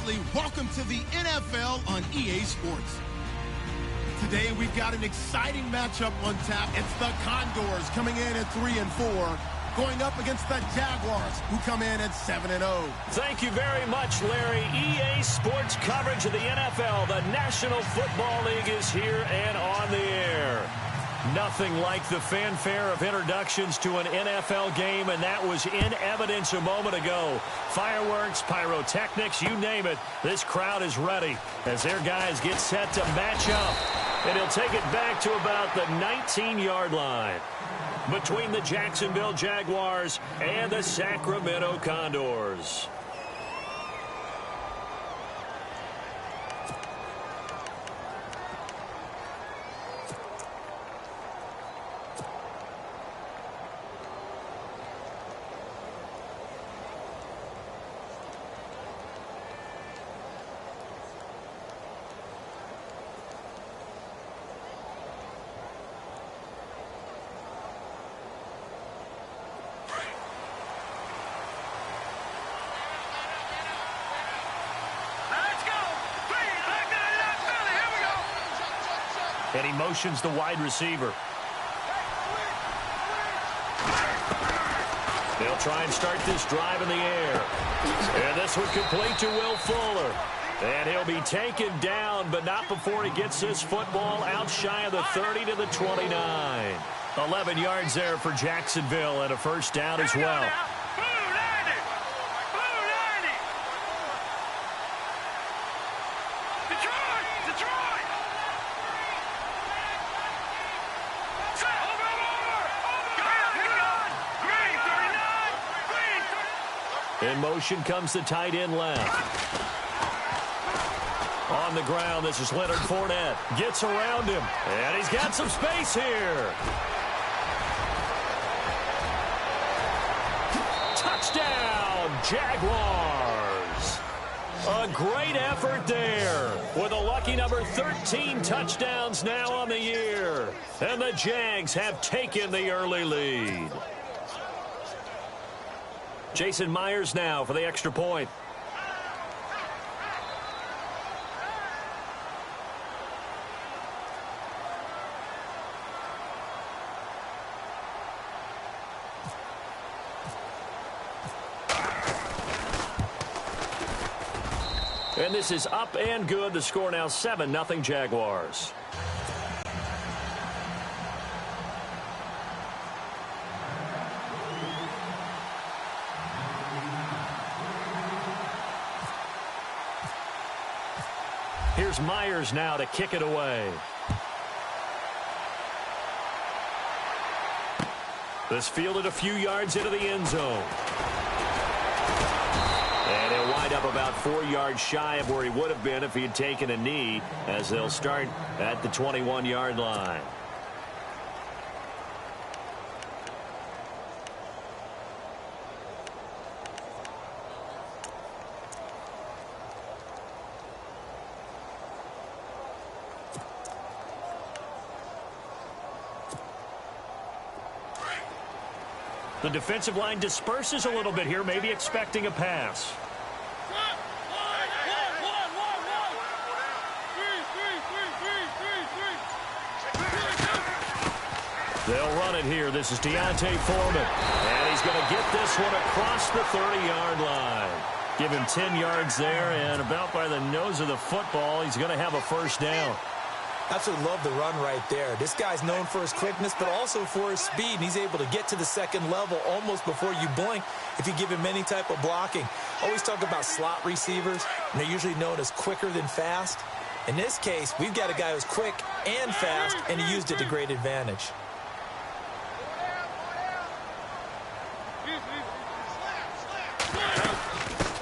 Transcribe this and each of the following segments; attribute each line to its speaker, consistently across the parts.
Speaker 1: Bradley. Welcome to the NFL on EA Sports. Today we've got an exciting matchup on tap. It's the Condors coming in at 3-4, going up against the Jaguars, who come in at 7-0.
Speaker 2: Thank you very much, Larry. EA Sports coverage of the NFL. The National Football League is here and on the air. Nothing like the fanfare of introductions to an NFL game, and that was in evidence a moment ago. Fireworks, pyrotechnics, you name it. This crowd is ready as their guys get set to match up. And he'll take it back to about the 19-yard line between the Jacksonville Jaguars and the Sacramento Condors. And he motions the wide receiver. They'll try and start this drive in the air. And this one complete to Will Fuller. And he'll be taken down, but not before he gets this football out shy of the 30 to the 29. 11 yards there for Jacksonville and a first down as well. In motion comes the tight end left. On the ground, this is Leonard Fournette. Gets around him, and he's got some space here. Touchdown, Jaguars. A great effort there with a lucky number 13 touchdowns now on the year. And the Jags have taken the early lead. Jason Myers now for the extra point. And this is up and good. The score now 7-0 Jaguars. Here's Myers now to kick it away. This fielded a few yards into the end zone. And he'll wind up about 4 yards shy of where he would have been if he had taken a knee, as they'll start at the 21-yard line. The defensive line disperses a little bit here, maybe expecting a pass. They'll run it here. This is Deontay Foreman. And he's going to get this one across the 30-yard line. Give him 10 yards there, and about by the nose of the football, he's going to have a first down.
Speaker 3: Absolutely love the run right there. This guy's known for his quickness, but also for his speed. And he's able to get to the second level almost before you blink if you give him any type of blocking. Always talk about slot receivers, and they're usually known as quicker than fast. In this case, we've got a guy who's quick and fast, and he used it to great advantage.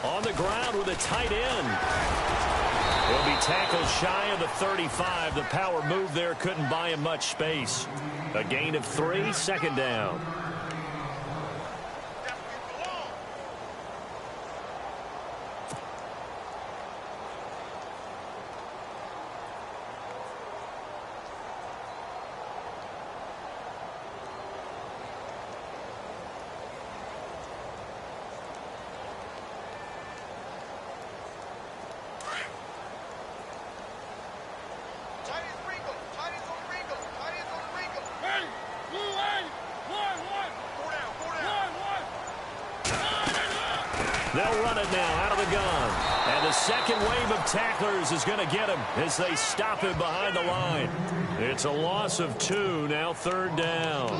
Speaker 2: On the ground with a tight end. He'll be tackled shy of the 35. The power move there couldn't buy him much space. A gain of 3, second down. They'll run it now out of the gun. And the second wave of tacklers is going to get him as they stop him behind the line. It's a loss of 2, now 3rd down.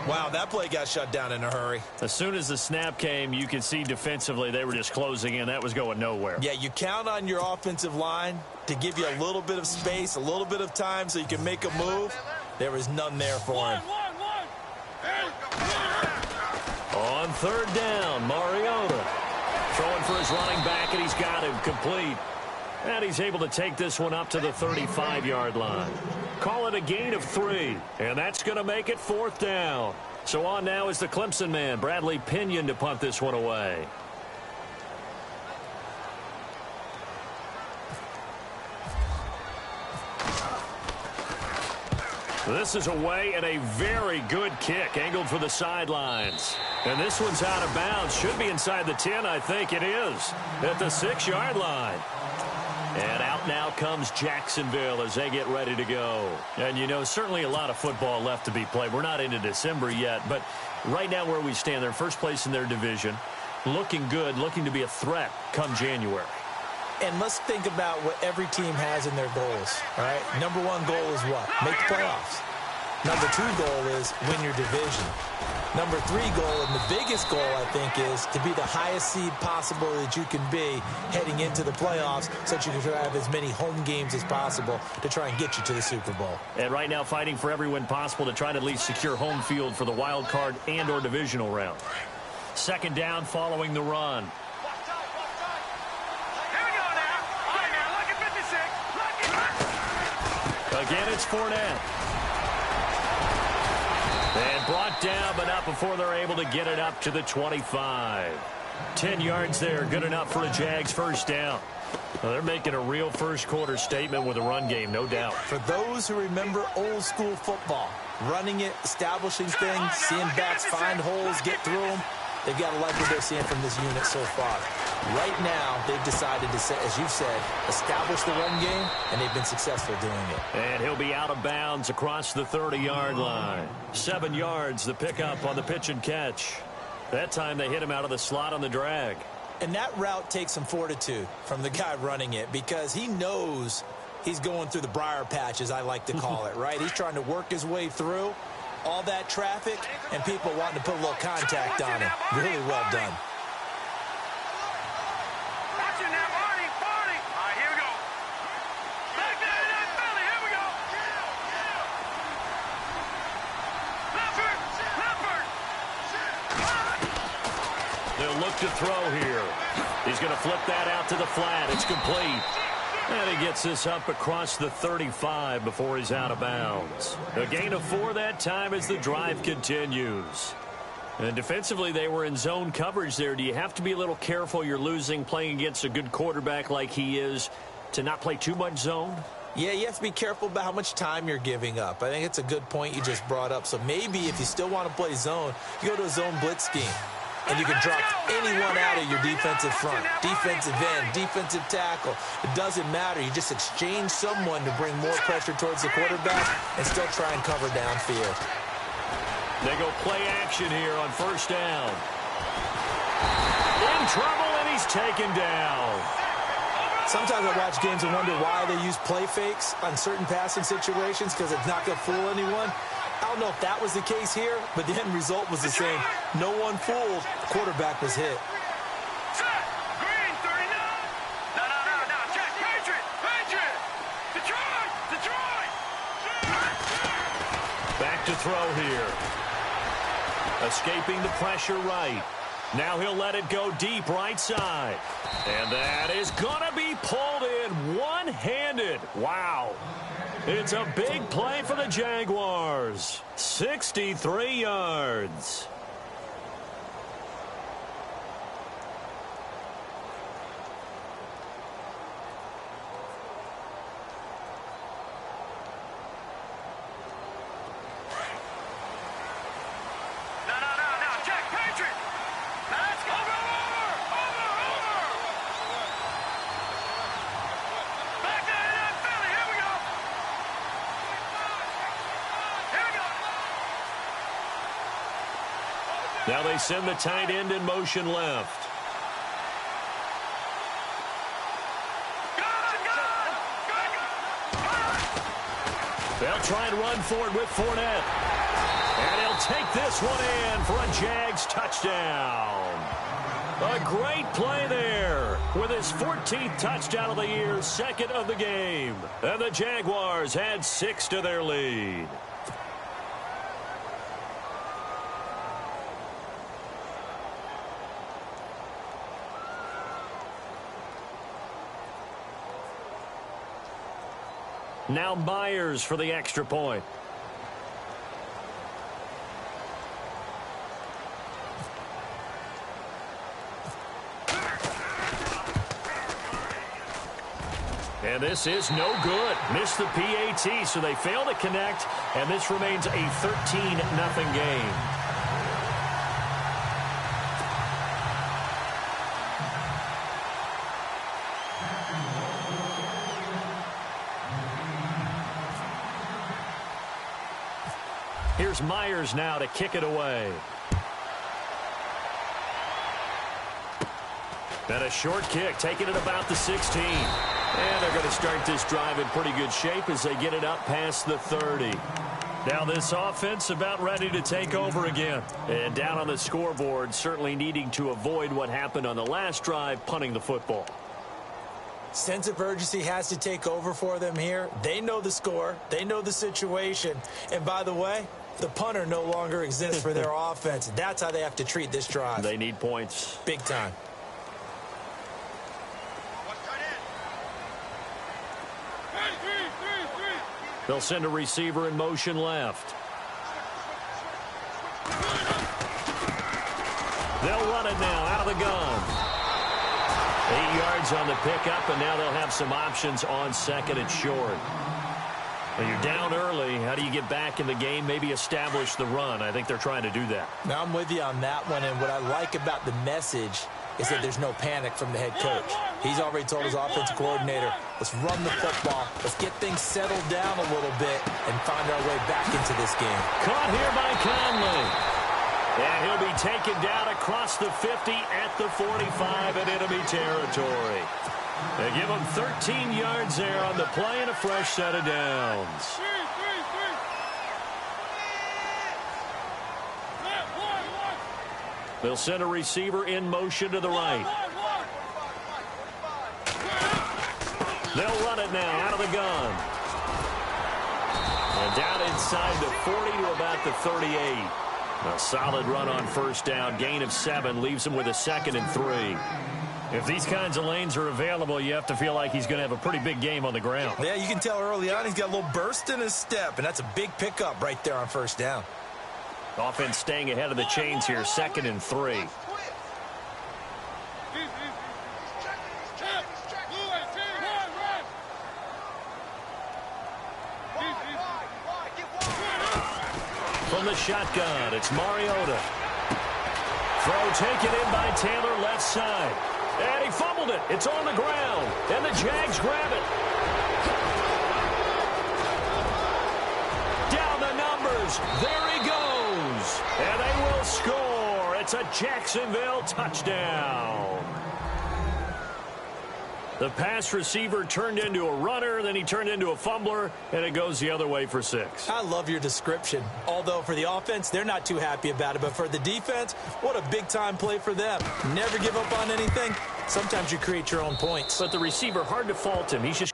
Speaker 3: Wow, that play got shut down in a hurry.
Speaker 2: As soon as the snap came, you could see defensively they were just closing in. That was going nowhere.
Speaker 3: Yeah, you count on your offensive line to give you a little bit of space, a little bit of time so you can make a move. There was none there for him.
Speaker 2: On 3rd down, Mariota throwing for his running back, and he's got him complete. And he's able to take this one up to the 35-yard line. Call it a gain of 3, and that's going to make it 4th down. So on now is the Clemson man, Bradley Pinion, to punt this one away. This is away and a very good kick, angled for the sidelines. And this one's out of bounds. Should be inside the 10, I think it is, at the 6-yard line. And out now comes Jacksonville as they get ready to go. And, you know, certainly a lot of football left to be played. We're not into December yet, but right now where we stand, they're first place in their division, looking good, looking to be a threat come January.
Speaker 3: And let's think about what every team has in their goals, all right? Number 1 goal is what? Make the playoffs. Number 2 goal is win your division. Number 3 goal, and the biggest goal, I think, is to be the highest seed possible that you can be heading into the playoffs so that you can have as many home games as possible to try and get you to the Super Bowl.
Speaker 2: And right now fighting for every win possible to try to at least secure home field for the wild card and or divisional round. 2nd down following the run. Again, it's Fournette. And brought down, but not before they're able to get it up to the 25. 10 yards there, good enough for a Jags 1st down. Well, they're making a real first-quarter statement with a run game, no doubt.
Speaker 3: For those who remember old-school football, running it, establishing things, seeing backs find holes, get through them, they've got to like what they're seeing from this unit so far. Right now, they've decided to, as you said, establish the run game, and they've been successful doing it.
Speaker 2: And he'll be out of bounds across the 30-yard line. 7 yards, the pickup on the pitch and catch. That time they hit him out of the slot on the drag.
Speaker 3: And that route takes some fortitude from the guy running it because he knows he's going through the briar patch, as I like to call it, right? He's trying to work his way through all that traffic and people wanting to put a little contact on him. Really well done.
Speaker 2: To throw here. He's going to flip that out to the flat. It's complete. And he gets this up across the 35 before he's out of bounds. A gain of 4 that time as the drive continues. And defensively, they were in zone coverage there. Do you have to be a little careful? You're losing playing against a good quarterback like he is to not play too much zone?
Speaker 3: Yeah, you have to be careful about how much time you're giving up. I think it's a good point you just brought up. So maybe if you still want to play zone, you go to a zone blitz scheme. And you can drop anyone out of your defensive front, defensive end, defensive tackle. It doesn't matter. You just exchange someone to bring more pressure towards the quarterback and still try and cover downfield.
Speaker 2: They go play action here on 1st down. In trouble, and he's taken down.
Speaker 3: Sometimes I watch games and wonder why they use play fakes on certain passing situations because it's not going to fool anyone. I don't know if that was the case here, but the end result was the same. No one fooled. The quarterback was hit.
Speaker 2: Back to throw here. Escaping the pressure right. Now he'll let it go deep right side. And that is going to be pulled in one-handed. Wow. It's a big play for the Jaguars. 63 yards. Now they send the tight end in motion left. They'll try and run forward with Fournette. And he'll take this one in for a Jags touchdown. A great play there with his 14th touchdown of the year, second of the game. And the Jaguars add 6 to their lead. Now Myers for the extra point. And this is no good. Missed the PAT, so they fail to connect, and this remains a 13-0 game. Here's Myers now to kick it away. And a short kick, taking it about the 16. And they're going to start this drive in pretty good shape as they get it up past the 30. Now this offense about ready to take over again. And down on the scoreboard, certainly needing to avoid what happened on the last drive, punting the football.
Speaker 3: Sense of urgency has to take over for them here. They know the score. They know the situation. And by the way, the punter no longer exists for their offense. That's how they have to treat this drive.
Speaker 2: They need points.
Speaker 3: Big time.
Speaker 2: They'll send a receiver in motion left. They'll run it now out of the gun. 8 yards on the pickup, and now they'll have some options on second and short. When you're down early, how do you get back in the game, maybe establish the run? I think they're trying to do that.
Speaker 3: Now I'm with you on that one, and what I like about the message is that there's no panic from the head coach. He's already told his offensive coordinator, let's run the football, let's get things settled down a little bit and find our way back into this game.
Speaker 2: Caught here by Conley. And he'll be taken down across the 50 at the 45 in enemy territory. They give him 13 yards there on the play and a fresh set of downs. They'll send a receiver in motion to the right. They'll run it now out of the gun. And down inside the 40 to about the 38. A solid run on first down. Gain of 7 leaves him with a 2nd and 3. If these kinds of lanes are available, you have to feel like he's going to have a pretty big game on the ground.
Speaker 3: Yeah, you can tell early on he's got a little burst in his step, and that's a big pickup right there on first down.
Speaker 2: Offense staying ahead of the chains here, 2nd and 3. From the shotgun, it's Mariota. Throw taken in by Taylor, left side. And he fumbled it. It's on the ground. And the Jags grab it. Down the numbers. There he goes. And they will score. It's a Jacksonville touchdown. The pass receiver turned into a runner, then he turned into a fumbler, and it goes the other way for 6.
Speaker 3: I love your description. Although for the offense, they're not too happy about it. But for the defense, what a big-time play for them. Never give up on anything. Sometimes you create your own points.
Speaker 2: But the receiver, hard to fault him. He's just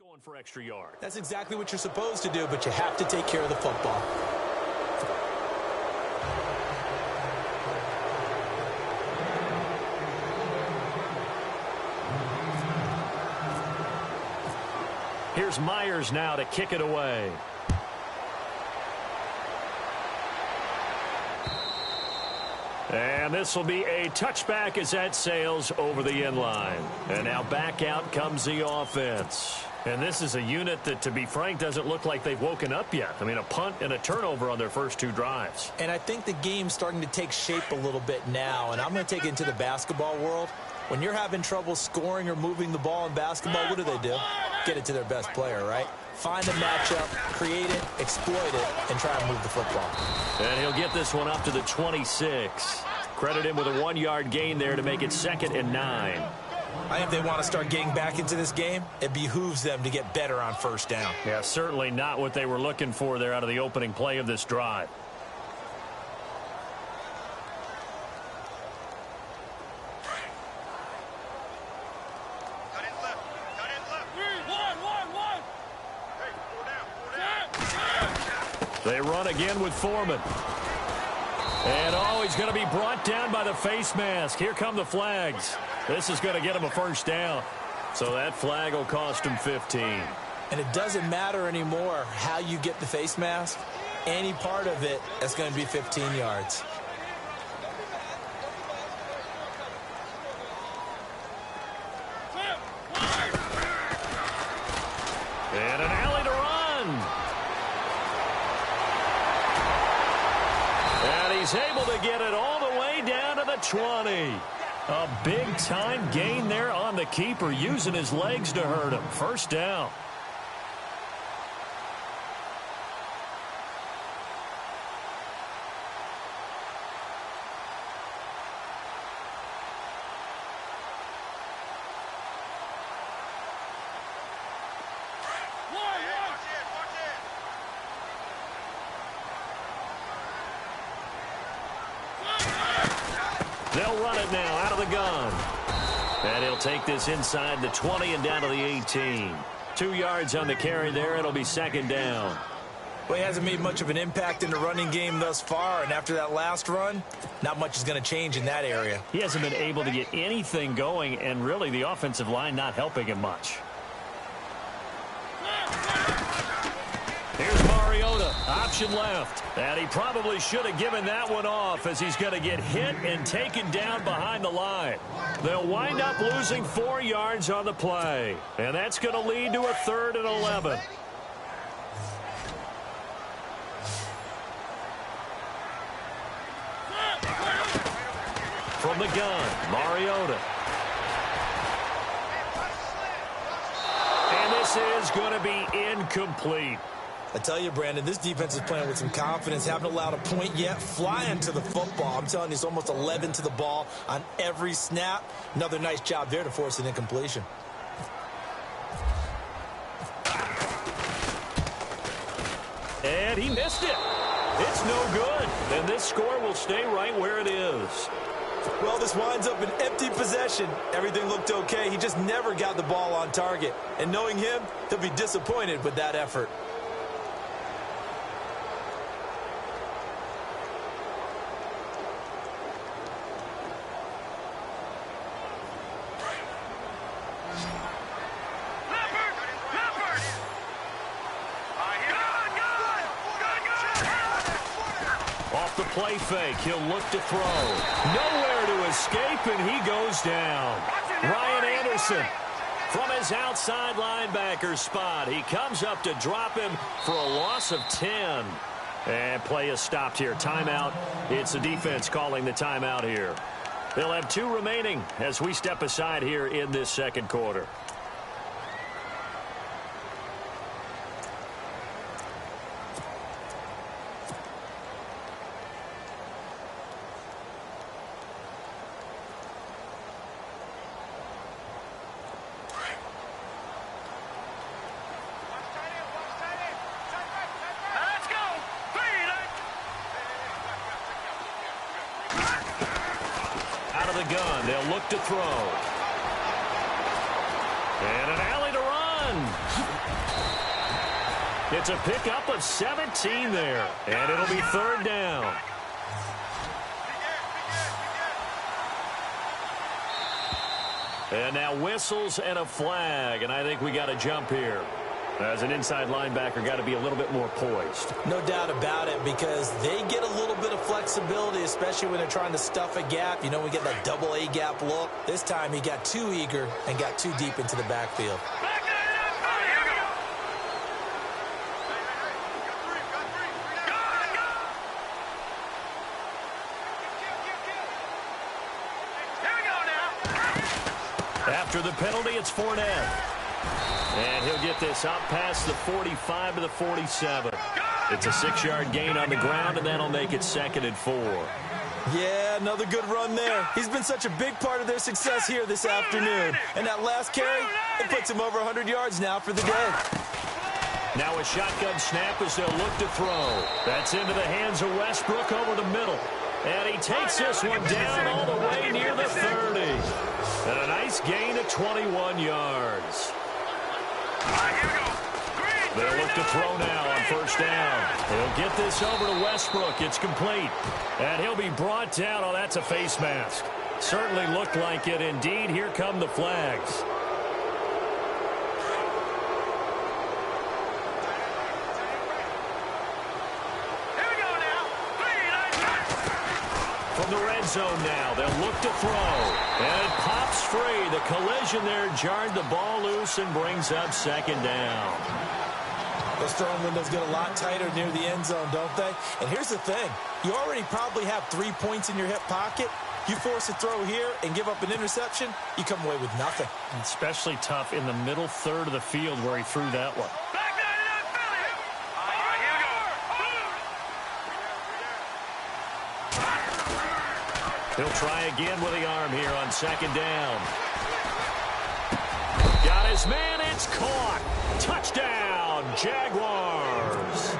Speaker 2: going for extra yard.
Speaker 3: That's exactly what you're supposed to do, but you have to take care of the football.
Speaker 2: Here's Myers now to kick it away. And this will be a touchback as that sails over the end line. And now back out comes the offense. And this is a unit that, to be frank, doesn't look like they've woken up yet. I mean, a punt and a turnover on their first 2 drives.
Speaker 3: And I think the game's starting to take shape a little bit now. And I'm going to take it into the basketball world. When you're having trouble scoring or moving the ball in basketball, what do? Get it to their best player, right? Find a matchup, create it, exploit it, and try to move the football.
Speaker 2: And he'll get this one up to the 26. Credit him with a 1-yard gain there to make it 2nd and 9.
Speaker 3: I think if they want to start getting back into this game, it behooves them to get better on first down.
Speaker 2: Yeah, certainly not what they were looking for there out of the opening play of this drive. They run again with Foreman. And, he's going to be brought down by the face mask. Here come the flags. This is going to get him a first down. So that flag will cost him 15.
Speaker 3: And it doesn't matter anymore how you get the face mask. Any part of it is going to be 15 yards.
Speaker 2: And an alley to run. And he's able to get it all the way down to the 20. A big-time gain there on the keeper, using his legs to hurt him. First down. They'll run it now out of the gun. And he'll take this inside the 20 and down to the 18. 2 yards on the carry there. It'll be 2nd down.
Speaker 3: Well, he hasn't made much of an impact in the running game thus far, and after that last run, not much is going to change in that area.
Speaker 2: He hasn't been able to get anything going, and really the offensive line not helping him much. Here's Mariota, option left. And he probably should have given that one off, as he's going to get hit and taken down behind the line. They'll wind up losing 4 yards on the play. And that's going to lead to a 3rd and 11. From the gun, Mariota. And this is going to be incomplete.
Speaker 3: I tell you, Brandon, this defense is playing with some confidence. Haven't allowed a point yet. Flying to the football. I'm telling you, it's almost 11 to the ball on every snap. Another nice job there to force an incompletion.
Speaker 2: And he missed it. It's no good. And this score will stay right where it is.
Speaker 3: Well, this winds up an empty possession. Everything looked okay. He just never got the ball on target. And knowing him, he'll be disappointed with that effort.
Speaker 2: Play fake. He'll look to throw. Nowhere to escape, and he goes down. Ryan Anderson from his outside linebacker spot. He comes up to drop him for a loss of 10. And play is stopped here. Timeout. It's the defense calling the timeout here. They'll have 2 remaining as we step aside here in this 2nd quarter. Gun. They'll look to throw. And an alley to run. It's a pickup of 17 there. And it'll be 3rd down. And now whistles and a flag. And I think we got a jump here. As an inside linebacker, got to be a little bit more poised.
Speaker 3: No doubt about it, because they get a little bit of flexibility, especially when they're trying to stuff a gap. You know, we get that double A gap look. This time he got too eager and got too deep into the backfield.
Speaker 2: After the penalty, it's Fournette. And he'll get this out past the 45 to the 47. It's a 6-yard gain on the ground, and that'll make it 2nd and 4.
Speaker 3: Yeah, another good run there. He's been such a big part of their success here this afternoon. And that last carry, it puts him over 100 yards now for the day.
Speaker 2: Now a shotgun snap as they'll look to throw. That's into the hands of Westbrook over the middle. And he takes this one down all the way near the 30. And a nice gain of 21 yards. They'll look to throw now on 1st down. He'll get this over to Westbrook. It's complete. And he'll be brought down. Oh, that's a face mask. Certainly looked like it. Indeed, here come the flags. From the red zone now, they'll look to throw. And it pops free. The collision there jarred the ball loose and brings up 2nd down.
Speaker 3: Those throwing windows get a lot tighter near the end zone, don't they? And here's the thing. You already probably have 3 points in your hip pocket. You force a throw here and give up an interception, you come away with nothing.
Speaker 2: Especially tough in the middle third of the field where he threw that one. He'll try again with the arm here on 2nd down. Got his man. It's caught. Touchdown, Jaguars.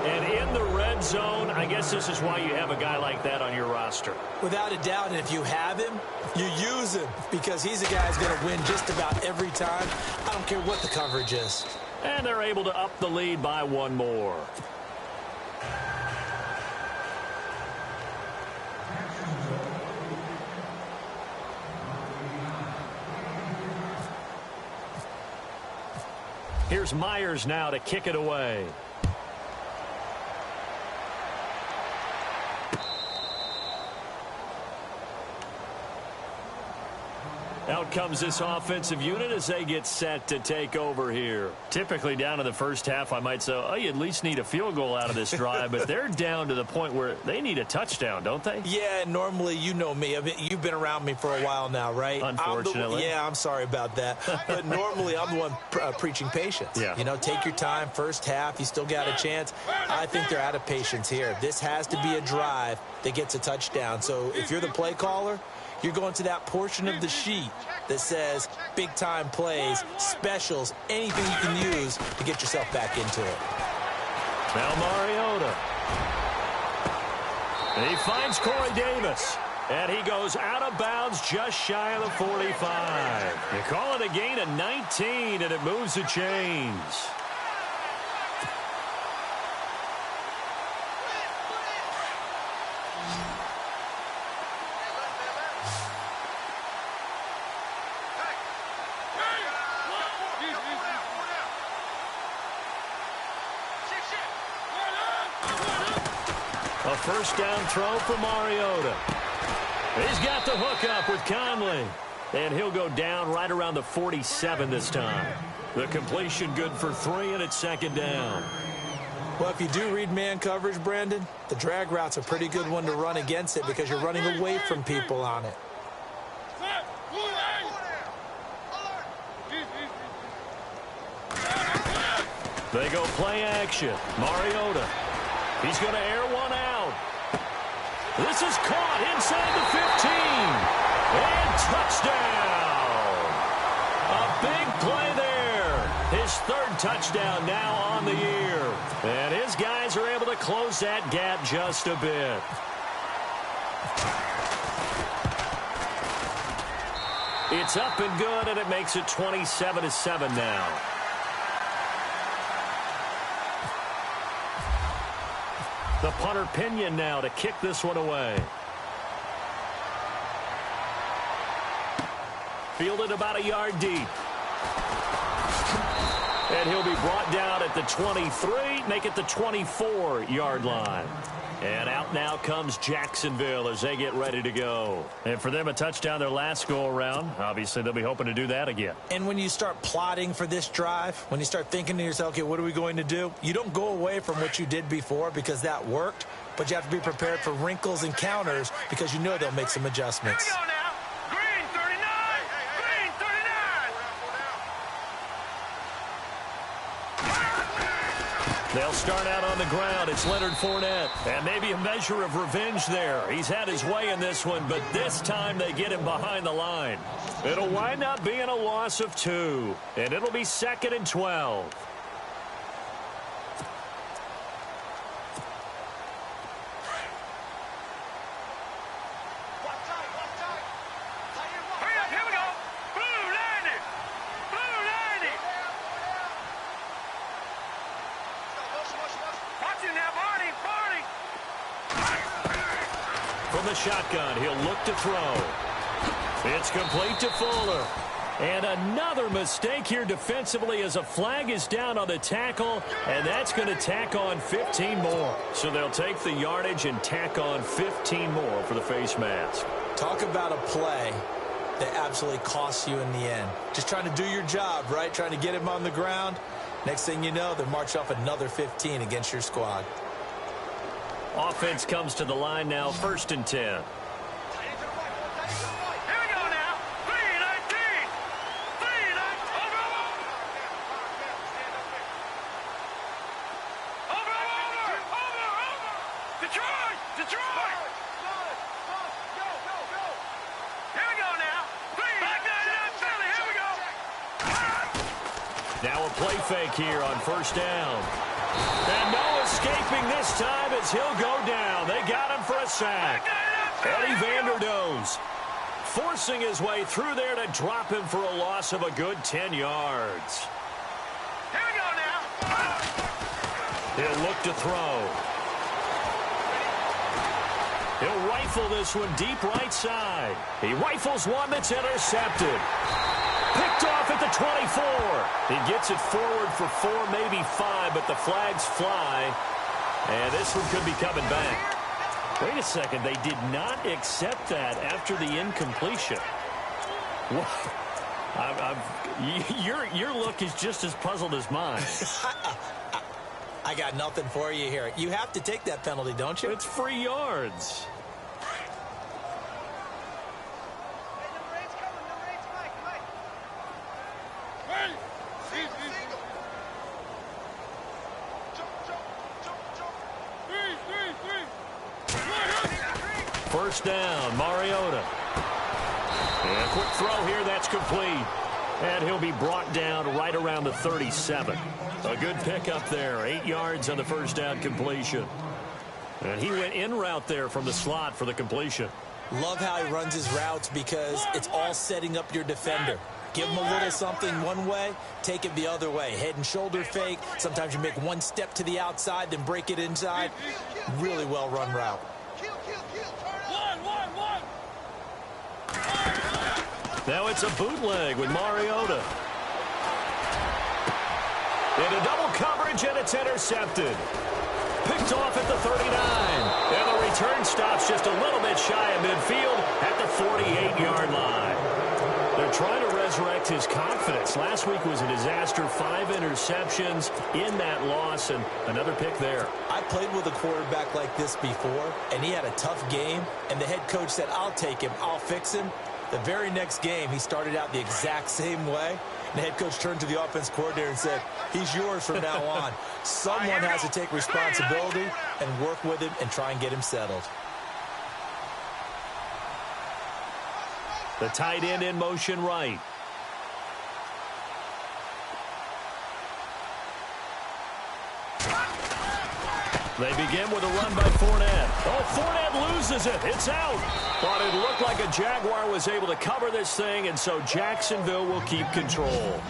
Speaker 2: And in the red zone, I guess this is why you have a guy like that on your roster.
Speaker 3: Without a doubt, and if you have him, you use him because he's a guy who's going to win just about every time. I don't care what the coverage is.
Speaker 2: And they're able to up the lead by 1 more. Here's Myers now to kick it away. Out comes this offensive unit as they get set to take over here. Typically down in the first half, I might say, oh, you at least need a field goal out of this drive, but they're down to the point where they need a touchdown, don't they?
Speaker 3: Yeah, normally, you know me. You've been around me for a while now, right?
Speaker 2: Unfortunately.
Speaker 3: I'm sorry about that. But normally, I'm the one preaching patience.
Speaker 2: Yeah.
Speaker 3: You know, take your time. First half, you still got a chance. I think they're out of patience here. This has to be a drive that gets a touchdown. So if you're the play caller, you're going to that portion of the sheet that says big-time plays, specials, anything you can use to get yourself back into it.
Speaker 2: Now Mariota. And he finds Corey Davis. And he goes out of bounds just shy of the 45. They call it a gain of 19, and it moves the chains. A first down throw for Mariota. He's got the hook up with Conley. And he'll go down right around the 47 this time. The completion good for 3, and it's 2nd down.
Speaker 3: Well, if you do read man coverage, Brandon, the drag route's a pretty good one to run against it because you're running away from people on it.
Speaker 2: They go play action. Mariota. He's going to air one out. This is caught inside the 15. And touchdown. A big play there. His 3rd touchdown now on the year. And his guys are able to close that gap just a bit. It's up and good, and it makes it 27-7 now. The punter Pinion now to kick this one away. Fielded about a yard deep. And he'll be brought down at the 23, make it the 24-yard line. And out now comes Jacksonville as they get ready to go. And for them, a touchdown their last go-around. Obviously, they'll be hoping to do that again.
Speaker 3: And when you start plotting for this drive, when you start thinking to yourself, okay, what are we going to do? You don't go away from what you did before because that worked, but you have to be prepared for wrinkles and counters because you know they'll make some adjustments.
Speaker 4: Green 39! Green
Speaker 2: They'll start out on the ground. It's Leonard Fournette. And maybe a measure of revenge there. He's had his way in this one, but this time they get him behind the line. It'll wind up being a loss of 2, and it'll be 2nd and 12. From the shotgun, he'll look to throw. It's complete to Fuller. And another mistake here defensively as a flag is down on the tackle, and that's going to tack on 15 more. So they'll take the yardage and tack on 15 more for the face mask.
Speaker 3: Talk about a play that absolutely costs you in the end. Just trying to do your job, right? Trying to get him on the ground. Next thing you know, they'll march off another 15 against your squad.
Speaker 2: Offense comes to the line now, 1st and 10.
Speaker 4: Here we go now. 3-19. 3-19. Over. Detroit. Go. Here we go now. Back down Philly. Here we go.
Speaker 2: Now a play fake here on 1st down. And no escaping this time as he'll go down. They got him for a sack. Eddie Vanderdoes forcing his way through there to drop him for a loss of a good 10 yards.
Speaker 4: Here we go now.
Speaker 2: He'll look to throw. He'll rifle this one deep right side. He rifles one that's intercepted. Picked off at the 24. He gets it forward for 4, maybe 5, but the flags fly. And this one could be coming back. Wait a second. They did not accept that after the incompletion. Your look is just as puzzled as mine.
Speaker 3: I got nothing for you here. You have to take that penalty, don't you?
Speaker 2: It's free yards. First down, Mariota. And a quick throw here, that's complete. And he'll be brought down right around the 37. A good pickup there, 8 yards on the first down completion. And he went in route there from the slot for the completion.
Speaker 3: Love how he runs his routes because it's all setting up your defender. Give him a little something one way, take it the other way. Head and shoulder fake. Sometimes you make one step to the outside, then break it inside. Really well run route.
Speaker 2: Now it's a bootleg with Mariota. Into double coverage, and it's intercepted. Picked off at the 39. And the return stops just a little bit shy of midfield at the 48-yard line. They're trying to resurrect his confidence. Last week was a disaster. 5 interceptions in that loss, and another pick there.
Speaker 3: I played with a quarterback like this before, and he had a tough game, and the head coach said, I'll take him, I'll fix him. The very next game, he started out the exact same way. And the head coach turned to the offense coordinator and said, he's yours from now on. Someone has to take responsibility and work with him and try and get him settled.
Speaker 2: The tight end in motion right. They begin with a run by Fournette. Oh, Fournette loses it. It's out. But it looked like a Jaguar was able to cover this thing, and so Jacksonville will keep control.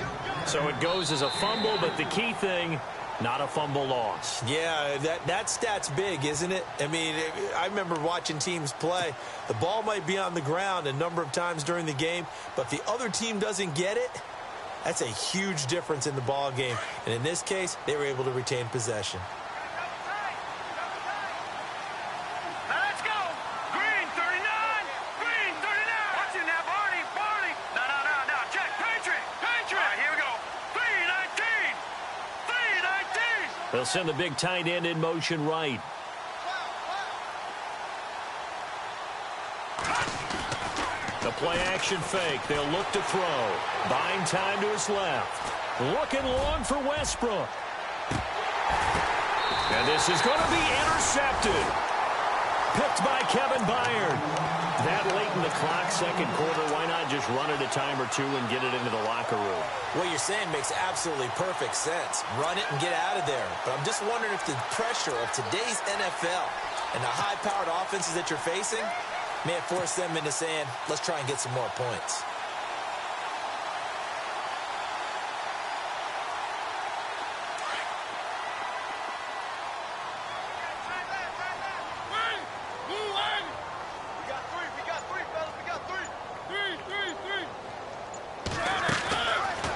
Speaker 2: So it goes as a fumble, but the key thing, not a fumble loss.
Speaker 3: Yeah, that stat's big, isn't it? I mean, I remember watching teams play. The ball might be on the ground a number of times during the game, but if the other team doesn't get it, that's a huge difference in the ball game. And in this case, they were able to retain possession.
Speaker 2: They'll send the big tight end in motion right. The play action fake. They'll look to throw. Buying time to his left. Looking long for Westbrook. And this is going to be intercepted. Picked by Kevin Byard. That late in the clock, second quarter, why not just run it a time or two and get it into the locker room?
Speaker 3: What you're saying makes absolutely perfect sense. Run it and get out of there. But I'm just wondering if the pressure of today's NFL and the high-powered offenses that you're facing may have forced them into saying, let's try and get some more points.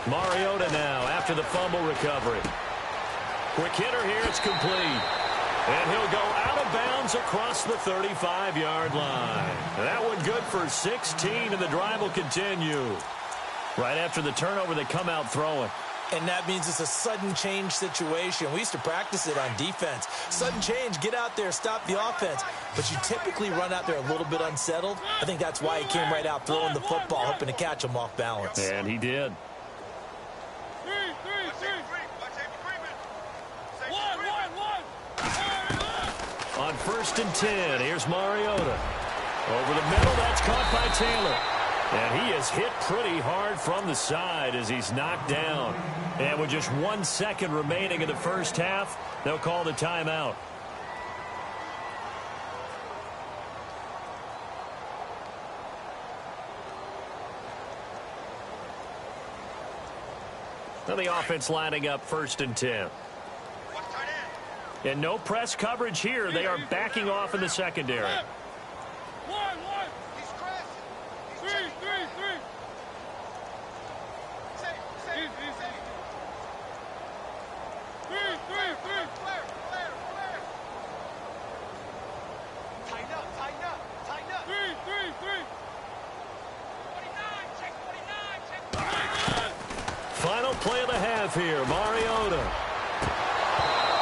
Speaker 2: Mariota now after the fumble recovery. Quick hitter here, it's complete. And he'll go out of bounds across the 35-yard line. That one good for 16, and the drive will continue. Right after the turnover, they come out throwing.
Speaker 3: And that means it's a sudden change situation. We used to practice it on defense. Sudden change, get out there, stop the offense. But you typically run out there a little bit unsettled. I think that's why he came right out throwing the football, hoping to catch him off balance.
Speaker 2: And he did. On 1st and 10, here's Mariota. Over the middle, that's caught by Taylor. And he is hit pretty hard from the side as he's knocked down. And with just 1 second remaining in the first half, they'll call the timeout. Now the offense lining up 1st and 10. And no press coverage here. They are backing off in the secondary. Final play of the half here, Mariota.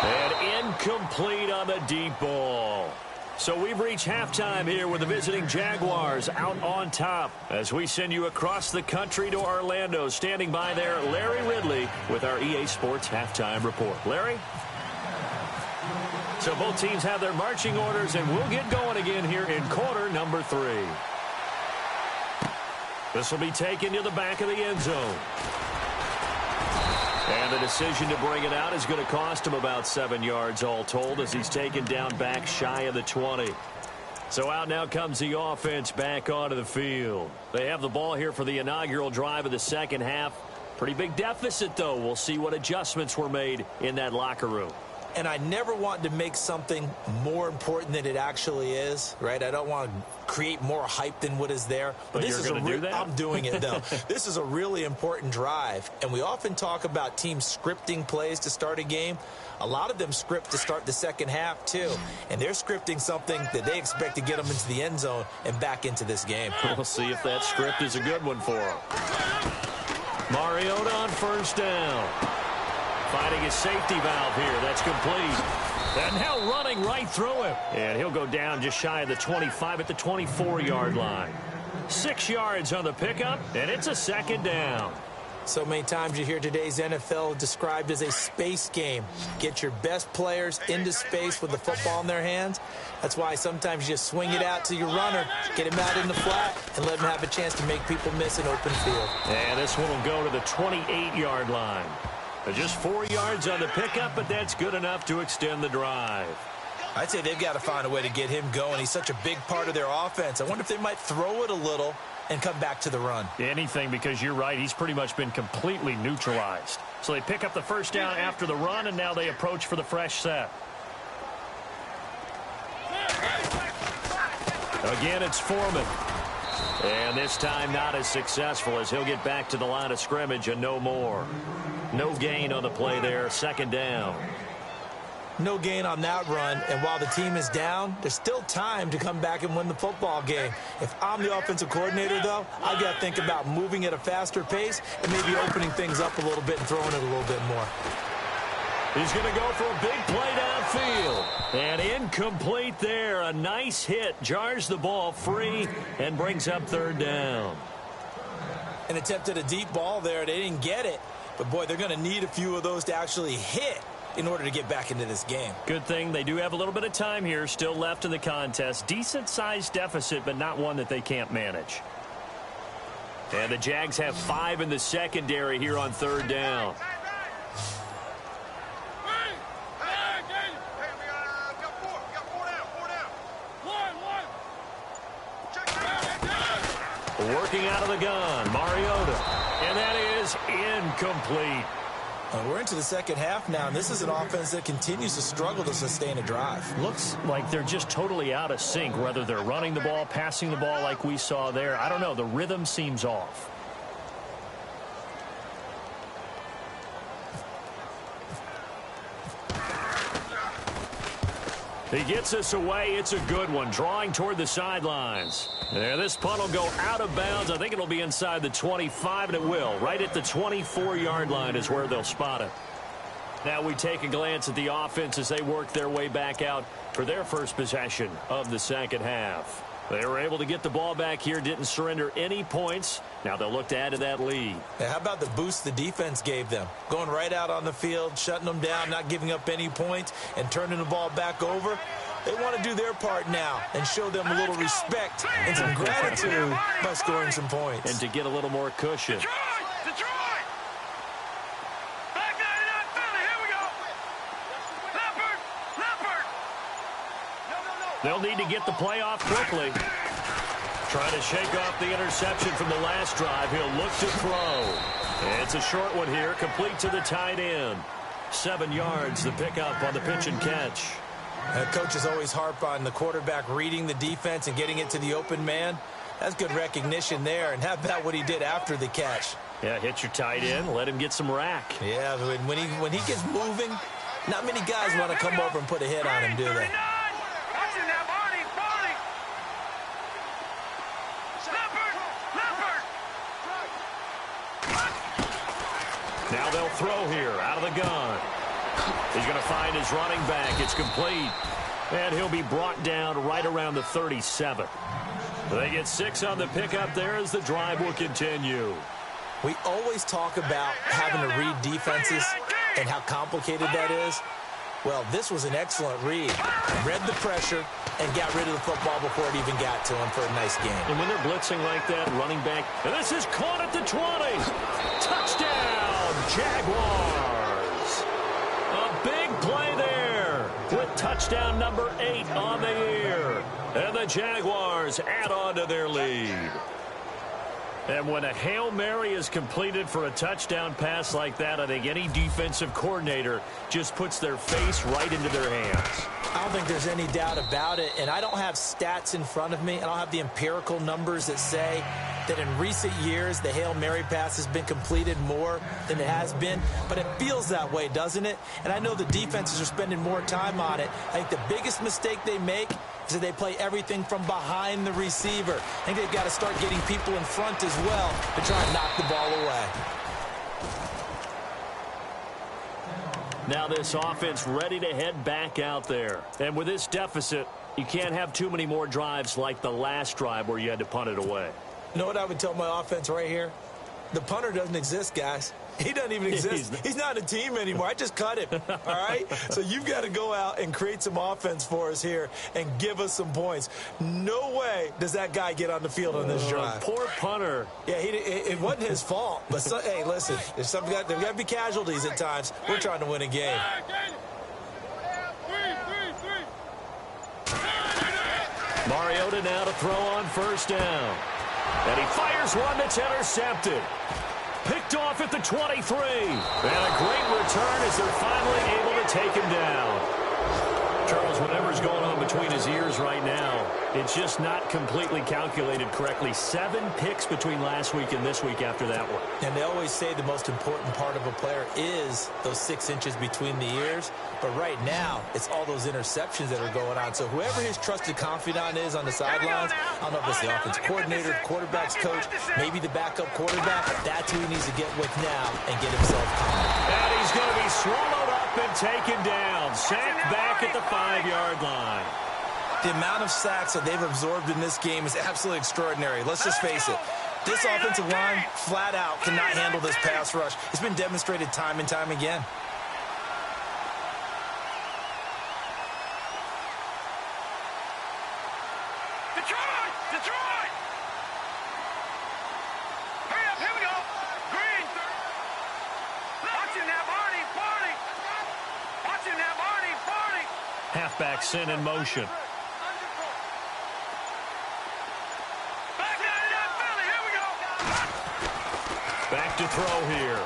Speaker 2: And incomplete on the deep ball. So we've reached halftime here with the visiting Jaguars out on top as we send you across the country to Orlando. Standing by there, Larry Ridley with our EA Sports Halftime Report. Larry? So both teams have their marching orders, and we'll get going again here in quarter number 3. This will be taken to the back of the end zone. And the decision to bring it out is going to cost him about 7 yards all told as he's taken down back shy of the 20. So out now comes the offense back onto the field. They have the ball here for the inaugural drive of the second half. Pretty big deficit, though. We'll see what adjustments were made in that locker room.
Speaker 3: And I never want to make something more important than it actually is, right? I don't want to create more hype than what is there.
Speaker 2: But this is going to do that?
Speaker 3: I'm doing it, though. This is a really important drive. And we often talk about teams scripting plays to start a game. A lot of them script to start the second half, too. And they're scripting something that they expect to get them into the end zone and back into this game.
Speaker 2: We'll see if that script is a good one for them. Mariota on 1st down. Finding his safety valve here. That's complete. And now running right through him. And he'll go down just shy of the 25 at the 24-yard line. 6 yards on the pickup, and it's a 2nd down.
Speaker 3: So many times you hear today's NFL described as a space game. Get your best players into space with the football in their hands. That's why sometimes you just swing it out to your runner, get him out in the flat, and let him have a chance to make people miss an open field.
Speaker 2: And this one will go to the 28-yard line. Just 4 yards on the pickup, but that's good enough to extend the drive.
Speaker 3: I'd say they've got to find a way to get him going. He's such a big part of their offense. I wonder if they might throw it a little and come back to the run.
Speaker 2: Anything, because you're right. He's pretty much been completely neutralized. So they pick up the 1st down after the run, and now they approach for the fresh set. Again, it's Foreman. And this time not as successful as he'll get back to the line of scrimmage and no more. No gain on the play there, 2nd down.
Speaker 3: No gain on that run, and while the team is down, there's still time to come back and win the football game. If I'm the offensive coordinator, though, I've got to think about moving at a faster pace and maybe opening things up a little bit and throwing it a little bit more.
Speaker 2: He's going to go for a big play downfield. And incomplete there. A nice hit. Jars the ball free and brings up 3rd down.
Speaker 3: An attempt at a deep ball there. They didn't get it. But, boy, they're going to need a few of those to actually hit in order to get back into this game.
Speaker 2: Good thing they do have a little bit of time here still left in the contest. Decent-sized deficit, but not one that they can't manage. And the Jags have 5 in the secondary here on 3rd down. Working out of the gun, Mariota. And that is incomplete.
Speaker 3: We're into the second half now, and this is an offense that continues to struggle to sustain a drive.
Speaker 2: Looks like they're just totally out of sync, whether they're running the ball, passing the ball like we saw there. I don't know. The rhythm seems off. He gets us away. It's a good one. Drawing toward the sidelines. Yeah, this punt will go out of bounds. I think it'll be inside the 25, and it will. Right at the 24-yard line is where they'll spot it. Now we take a glance at the offense as they work their way back out for their first possession of the second half. They were able to get the ball back here, didn't surrender any points. Now they'll look to add to that lead.
Speaker 3: Yeah, how about the boost the defense gave them? Going right out on the field, shutting them down, not giving up any points, and turning the ball back over. They want to do their part now and show them a little respect and some gratitude by scoring some points.
Speaker 2: And to get a little more cushion.
Speaker 4: Detroit! Back 99 Philly, here we go! Leopard!
Speaker 2: They'll need to get the play off quickly. Trying to shake off the interception from the last drive. He'll look to throw. It's a short one here, complete to the tight end. 7 yards, the pickup on the pitch and catch.
Speaker 3: Coaches always harp on the quarterback reading the defense and getting it to the open man. That's good recognition there. And how about what he did after the catch?
Speaker 2: Yeah, hit your tight end, let him get some rack.
Speaker 3: Yeah, when he gets moving, not many guys want to come over and put a hit on him, do they?
Speaker 2: Now they'll throw here out of the gun. He's going to find his running back. It's complete. And he'll be brought down right around the 37. They get 6 on the pickup there as the drive will continue.
Speaker 3: We always talk about having to read defenses and how complicated that is. Well, this was an excellent read. Read the pressure and got rid of the football before it even got to him for a nice game.
Speaker 2: And when they're blitzing like that, running back, and this is caught at the 20. Touchdown, Jaguars. A big play there with touchdown number 8 on the year. And the Jaguars add on to their lead. And when a Hail Mary is completed for a touchdown pass like that, I think any defensive coordinator just puts their face right into their hands.
Speaker 3: I don't think there's any doubt about it, and I don't have stats in front of me. I don't have the empirical numbers that say that in recent years the Hail Mary pass has been completed more than it has been, but it feels that way, doesn't it? And I know the defenses are spending more time on it. I think the biggest mistake they make is that they play everything from behind the receiver. I think they've got to start getting people in front as well to try and knock the ball away.
Speaker 2: Now this offense ready to head back out there. And with this deficit, you can't have too many more drives like the last drive where you had to punt it away.
Speaker 3: You know what I would tell my offense right here? The punter doesn't exist, guys. He doesn't even exist. He's not a team anymore. I just cut him, all right? So you've got to go out and create some offense for us here and give us some points. No way does that guy get on the field on this drive.
Speaker 2: Poor punter.
Speaker 3: Yeah, it wasn't his fault. But, hey, listen, there's got to be casualties at times. We're trying to win a game.
Speaker 2: Mariota now to throw on first down. And he fires one that's intercepted. Picked off at the 23. And a great return as they're finally able to take him down. Charles, whatever's going on between his ears right now, it's just not completely calculated correctly. 7 picks between last week and this week after that one.
Speaker 3: And they always say the most important part of a player is those 6 inches between the ears. But right now, it's all those interceptions that are going on. So whoever his trusted confidant is on the sidelines, I don't know if it's the offense coordinator, quarterback's coach, maybe the backup quarterback, that's who he needs to get with now and get himself calm.
Speaker 2: And he's going to be swallowed up and taken down. Sacked back at the 5-yard line.
Speaker 3: The amount of sacks that they've absorbed in this game is absolutely extraordinary. Let's just face it. This offensive line, flat out, cannot handle this pass rush. It's been demonstrated time and time again.
Speaker 2: Halfback sent in motion. Back to throw here.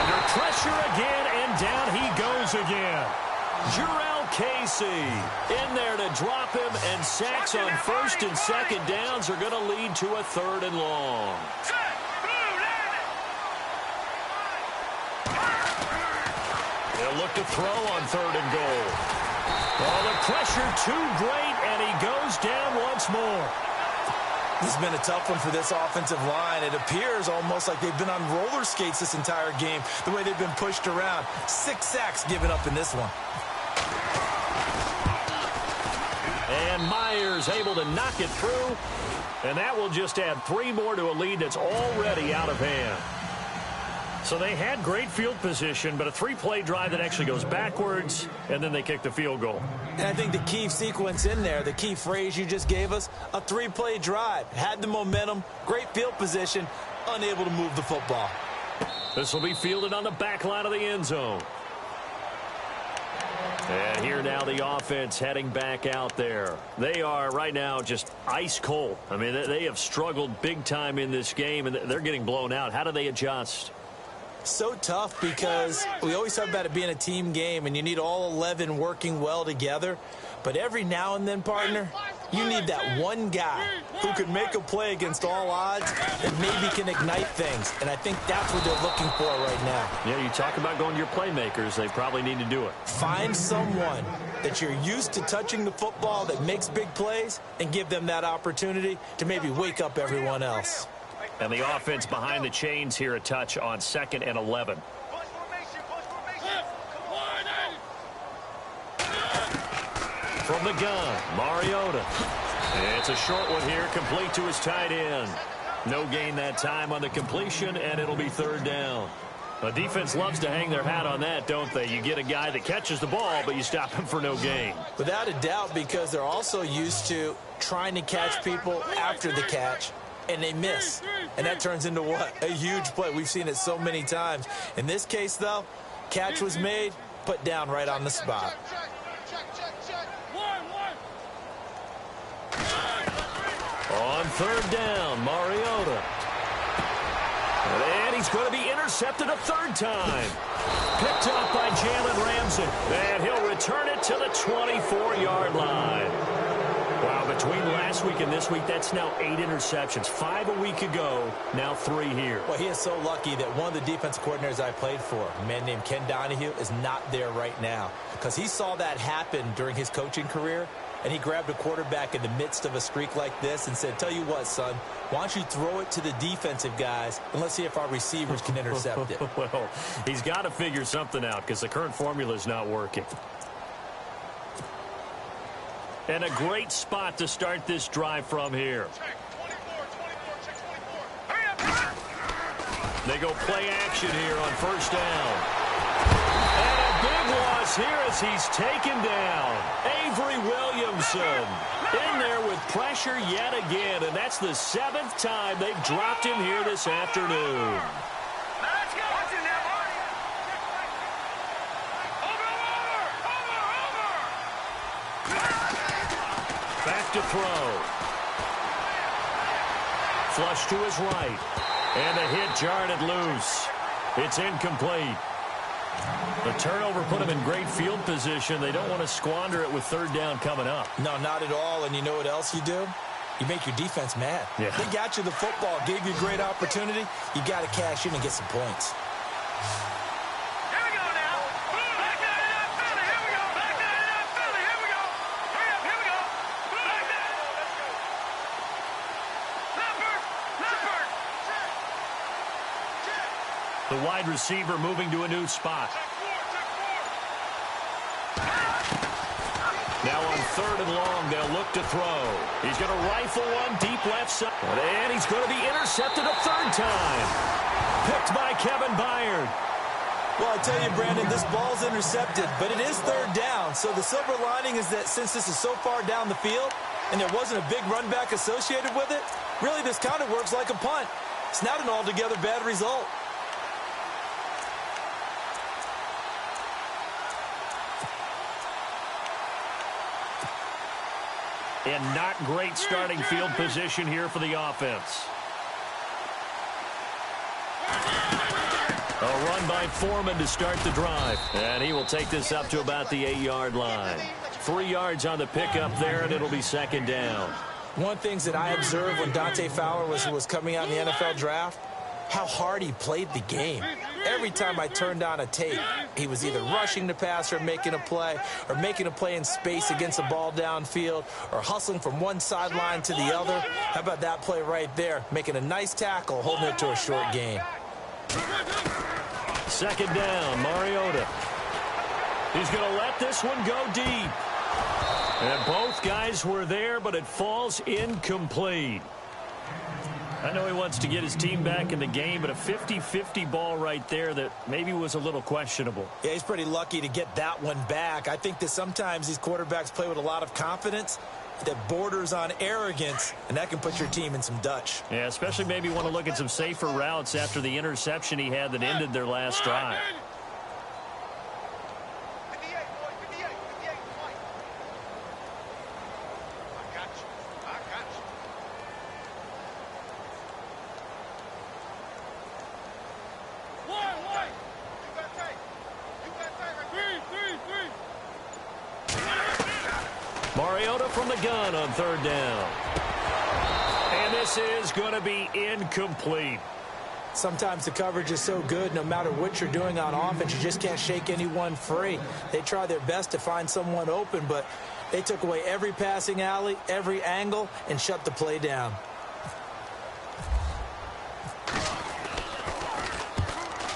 Speaker 2: Under pressure again, and down he goes again. Jurrell Casey in there to drop him, and sacks on first and second downs are going to lead to a 3rd and long. They'll look to throw on 3rd and goal. Oh, the pressure too great, and he goes down once more.
Speaker 3: This has been a tough one for this offensive line. It appears almost like they've been on roller skates this entire game, the way they've been pushed around. 6 sacks given up in this one.
Speaker 2: And Myers able to knock it through, and that will just add 3 more to a lead that's already out of hand. So they had great field position, but a 3-play drive that actually goes backwards, and then they kick the field goal.
Speaker 3: And I think the key sequence in there, the key phrase you just gave us, a 3-play drive. Had the momentum, great field position, unable to move the football.
Speaker 2: This will be fielded on the back line of the end zone. And here now the offense heading back out there. They are right now just ice cold. I mean, they have struggled big time in this game, and they're getting blown out. How do they adjust?
Speaker 3: So tough because we always talk about it being a team game and you need all 11 working well together. But every now and then, partner, you need that one guy who can make a play against all odds and maybe can ignite things. And I think that's what they're looking for right now.
Speaker 2: Yeah, you talk about going to your playmakers. They probably need to do it.
Speaker 3: Find someone that you're used to touching the football that makes big plays and give them that opportunity to maybe wake up everyone else.
Speaker 2: And the offense behind the chains here a touch on 2nd and 11. From the gun, Mariota. It's a short one here, complete to his tight end. No gain that time on the completion, and it'll be 3rd down. The defense loves to hang their hat on that, don't they? You get a guy that catches the ball, but you stop him for no gain.
Speaker 3: Without a doubt, because they're also used to trying to catch people after the catch, and they miss. And that turns into what? A huge play. We've seen it so many times. In this case, though, catch was made, put down right on the spot.
Speaker 2: On 3rd down, Mariota. And he's going to be intercepted a 3rd time. Picked up by Jalen Ramsey. And he'll return it to the 24-yard line. Wow, between last week and this week, that's now 8 interceptions. 5 a week ago, now 3 here.
Speaker 3: Well, he is so lucky that one of the defensive coordinators I played for, a man named Ken Donahue, is not there right now. Because he saw that happen during his coaching career, and he grabbed a quarterback in the midst of a streak like this and said, tell you what, son, why don't you throw it to the defensive guys, and let's see if our receivers can intercept it.
Speaker 2: Well, he's got to figure something out because the current formula is not working. And a great spot to start this drive from here. They go play action here on 1st down. And a big loss here as he's taken down. Avery Williamson in there with pressure yet again. And that's the 7th time they've dropped him here this afternoon. Back to throw. Flush to his right. And the hit jarred it loose. It's incomplete. The turnover put him in great field position. They don't want to squander it with 3rd down coming up.
Speaker 3: No, not at all. And you know what else you do? You make your defense mad.
Speaker 2: Yeah.
Speaker 3: They got you the football, gave you a great opportunity. You got to cash in and get some points.
Speaker 2: The wide receiver moving to a new spot. Now on 3rd and long, they'll look to throw. He's going to rifle one deep left side. And he's going to be intercepted a 3rd time. Picked by Kevin Byard.
Speaker 3: Well, I tell you, Brandon, this ball's intercepted, but it is 3rd down. So the silver lining is that since this is so far down the field and there wasn't a big run back associated with it, really this kind of works like a punt. It's not an altogether bad result.
Speaker 2: And not great starting field position here for the offense. A run by Foreman to start the drive. And he will take this up to about the 8-yard line. 3 yards on the pickup there, and it'll be second down.
Speaker 3: One of the things that I observed when Dante Fowler was coming out in the NFL draft, how hard he played the game. Every time I turned on a tape, he was either rushing the passer, making a play in space against the ball downfield, or hustling from one sideline to the other. How about that play right there? Making a nice tackle, holding it to a short gain.
Speaker 2: Second down, Mariota. He's going to let this one go deep. And both guys were there, but it falls incomplete. I know he wants to get his team back in the game, but a 50-50 ball right there that maybe was a little questionable.
Speaker 3: Yeah, he's pretty lucky to get that one back. I think that sometimes these quarterbacks play with a lot of confidence that borders on arrogance, and that can put your team in some Dutch.
Speaker 2: Yeah, especially maybe want to look at some safer routes after the interception he had that ended their last drive. Mariota from the gun on third down. And this is going to be incomplete.
Speaker 3: Sometimes the coverage is so good, no matter what you're doing on offense, you just can't shake anyone free. They try their best to find someone open, but they took away every passing alley, every angle, and shut the play down.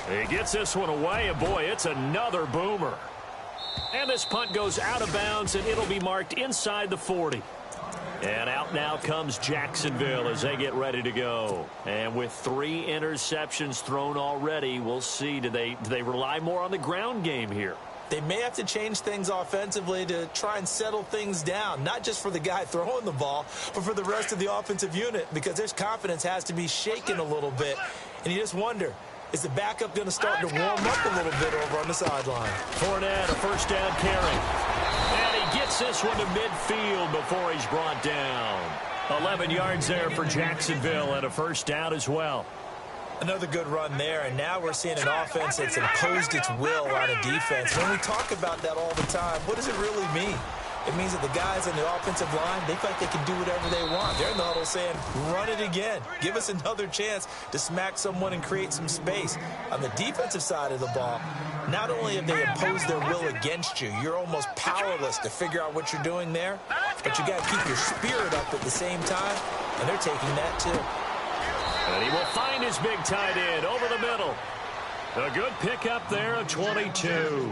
Speaker 2: He gets this one away, and boy, it's another boomer. And this punt goes out of bounds, and it'll be marked inside the 40. And out now comes Jacksonville as they get ready to go. And with 3 interceptions thrown already, we'll see. Do they rely more on the ground game here?
Speaker 3: They may have to change things offensively to try and settle things down, not just for the guy throwing the ball, but for the rest of the offensive unit, because their confidence has to be shaken a little bit. And you just wonder, is the backup going to start to warm up a little bit over on the sideline?
Speaker 2: Fournette, a first down carry. And he gets this one to midfield before he's brought down. 11 yards there for Jacksonville and a first down as well.
Speaker 3: Another good run there, and now we're seeing an offense that's imposed its will on a defense. When we talk about that all the time, what does it really mean? It means that the guys on the offensive line, they feel like they can do whatever they want. They're in the huddle saying, run it again. Give us another chance to smack someone and create some space. On the defensive side of the ball, not only have they imposed their will against you, you're almost powerless to figure out what you're doing there, but you got to keep your spirit up at the same time, and they're taking that too.
Speaker 2: And he will find his big tight end over the middle. A good pickup there of 22.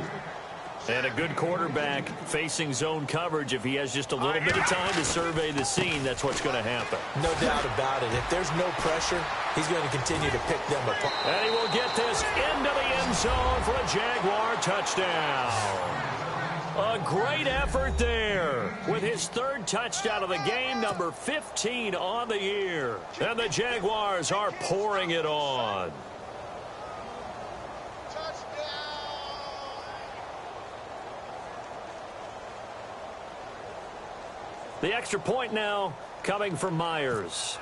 Speaker 2: And a good quarterback facing zone coverage. If he has just a little bit of time to survey the scene, that's what's going to happen.
Speaker 3: No doubt about it. If there's no pressure, he's going to continue to pick them apart.
Speaker 2: And he will get this into the end zone for a Jaguar touchdown. A great effort there with his 3rd touchdown of the game, number 15 on the year. And the Jaguars are pouring it on. The extra point now coming from Myers.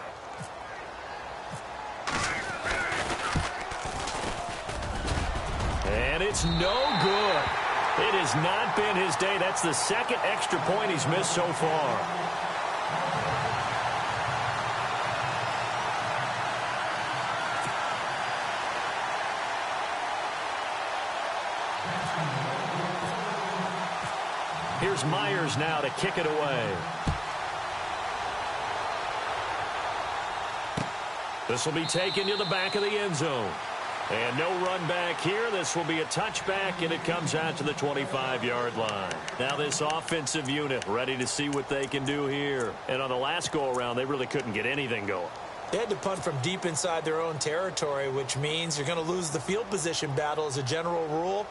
Speaker 2: And it's no good. It has not been his day. That's the 2nd extra point he's missed so far. Here's Myers now to kick it away. This will be taken to the back of the end zone. And no run back here. This will be a touchback, and it comes out to the 25-yard line. Now this offensive unit ready to see what they can do here. And on the last go-around, they really couldn't get anything going.
Speaker 3: They had to punt from deep inside their own territory, which means you're going to lose the field position battle as a general rule.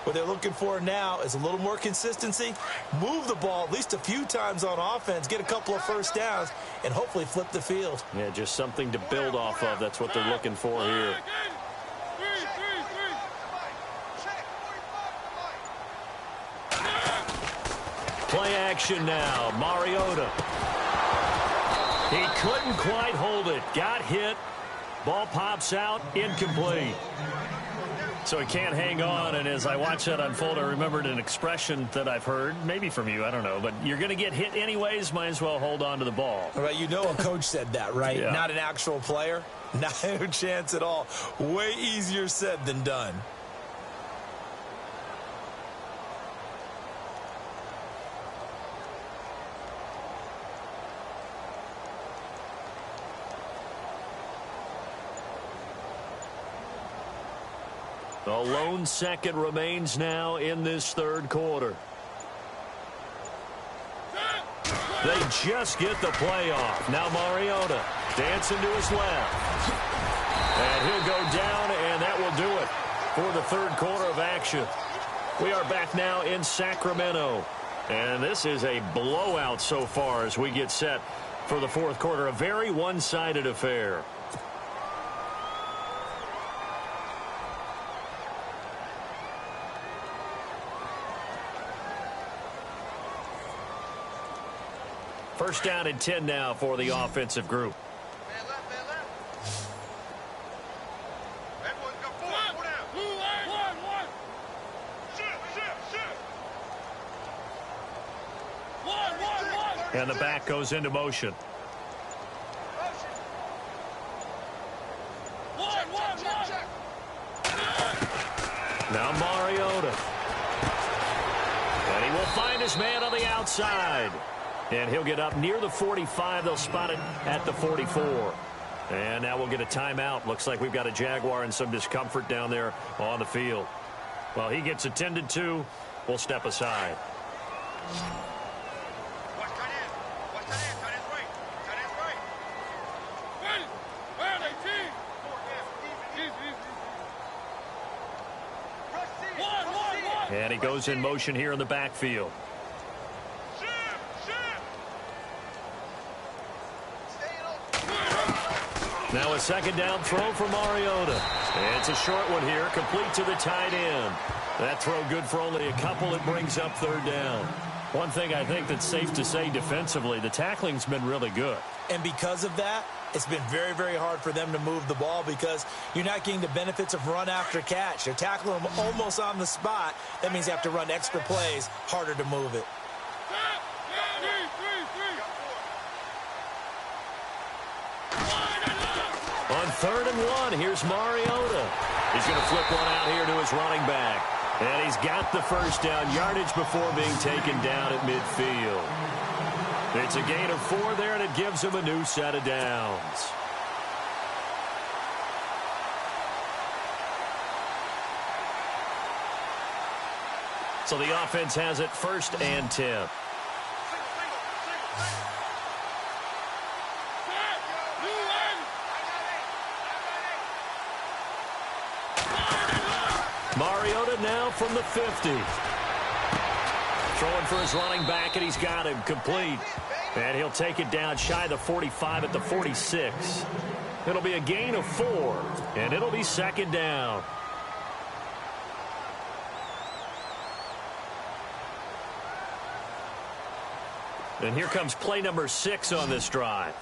Speaker 3: What they're looking for now is a little more consistency, move the ball at least a few times on offense, get a couple of first downs, and hopefully flip the field.
Speaker 2: Yeah, just something to build off of. That's what they're looking for here. Play action now. Mariota. He couldn't quite hold it. Got hit. Ball pops out. Incomplete. So he can't hang on, and as I watch that unfold, I remembered an expression that I've heard, maybe from you, I don't know, but you're going to get hit anyways, might as well hold on to the ball.
Speaker 3: All right, you know a coach said that, right?
Speaker 2: Yeah. Not
Speaker 3: an actual player? Not a chance at all. Way easier said than done.
Speaker 2: A lone second remains now in this third quarter. They just get the play off. Now Mariota dancing to his left. And he'll go down, and that will do it for the third quarter of action. We are back now in Sacramento. And this is a blowout so far as we get set for the fourth quarter. A very one-sided affair. First down and 10 now for the offensive group.
Speaker 4: Man left, man left. Everyone's got four down. One. Shift. One.
Speaker 2: And the back goes into motion.
Speaker 4: Check.
Speaker 2: Now Mariota. And he will find his man on the outside. And he'll get up near the 45. They'll spot it at the 44. And now we'll get a timeout. Looks like we've got a Jaguar in some discomfort down there on the field. Well, he gets attended to. We'll step aside.
Speaker 4: Watch tight end. Tight end's right. Ready. Where are they, team? One.
Speaker 2: And he goes in motion here in the backfield. Now a second down throw for Mariota. And it's a short one here, complete to the tight end. That throw good for only a couple. It brings up third down. One thing I think that's safe to say defensively, the tackling's been really good.
Speaker 3: And because of that, it's been very, very hard for them to move the ball because you're not getting the benefits of run after catch. They're tackling them almost on the spot. That means you have to run extra plays, harder to move it.
Speaker 2: On 3rd and 1, here's Mariota. He's going to flip one out here to his running back. And he's got the first down, yardage before being taken down at midfield. It's a gain of 4 there, and it gives him a new set of downs. So the offense has it 1st and 10. Mariota now from the 50. Throwing for his running back, and he's got him complete. And he'll take it down shy of the 45 at the 46. It'll be a gain of 4, and it'll be 2nd down. And here comes play number 6 on this drive.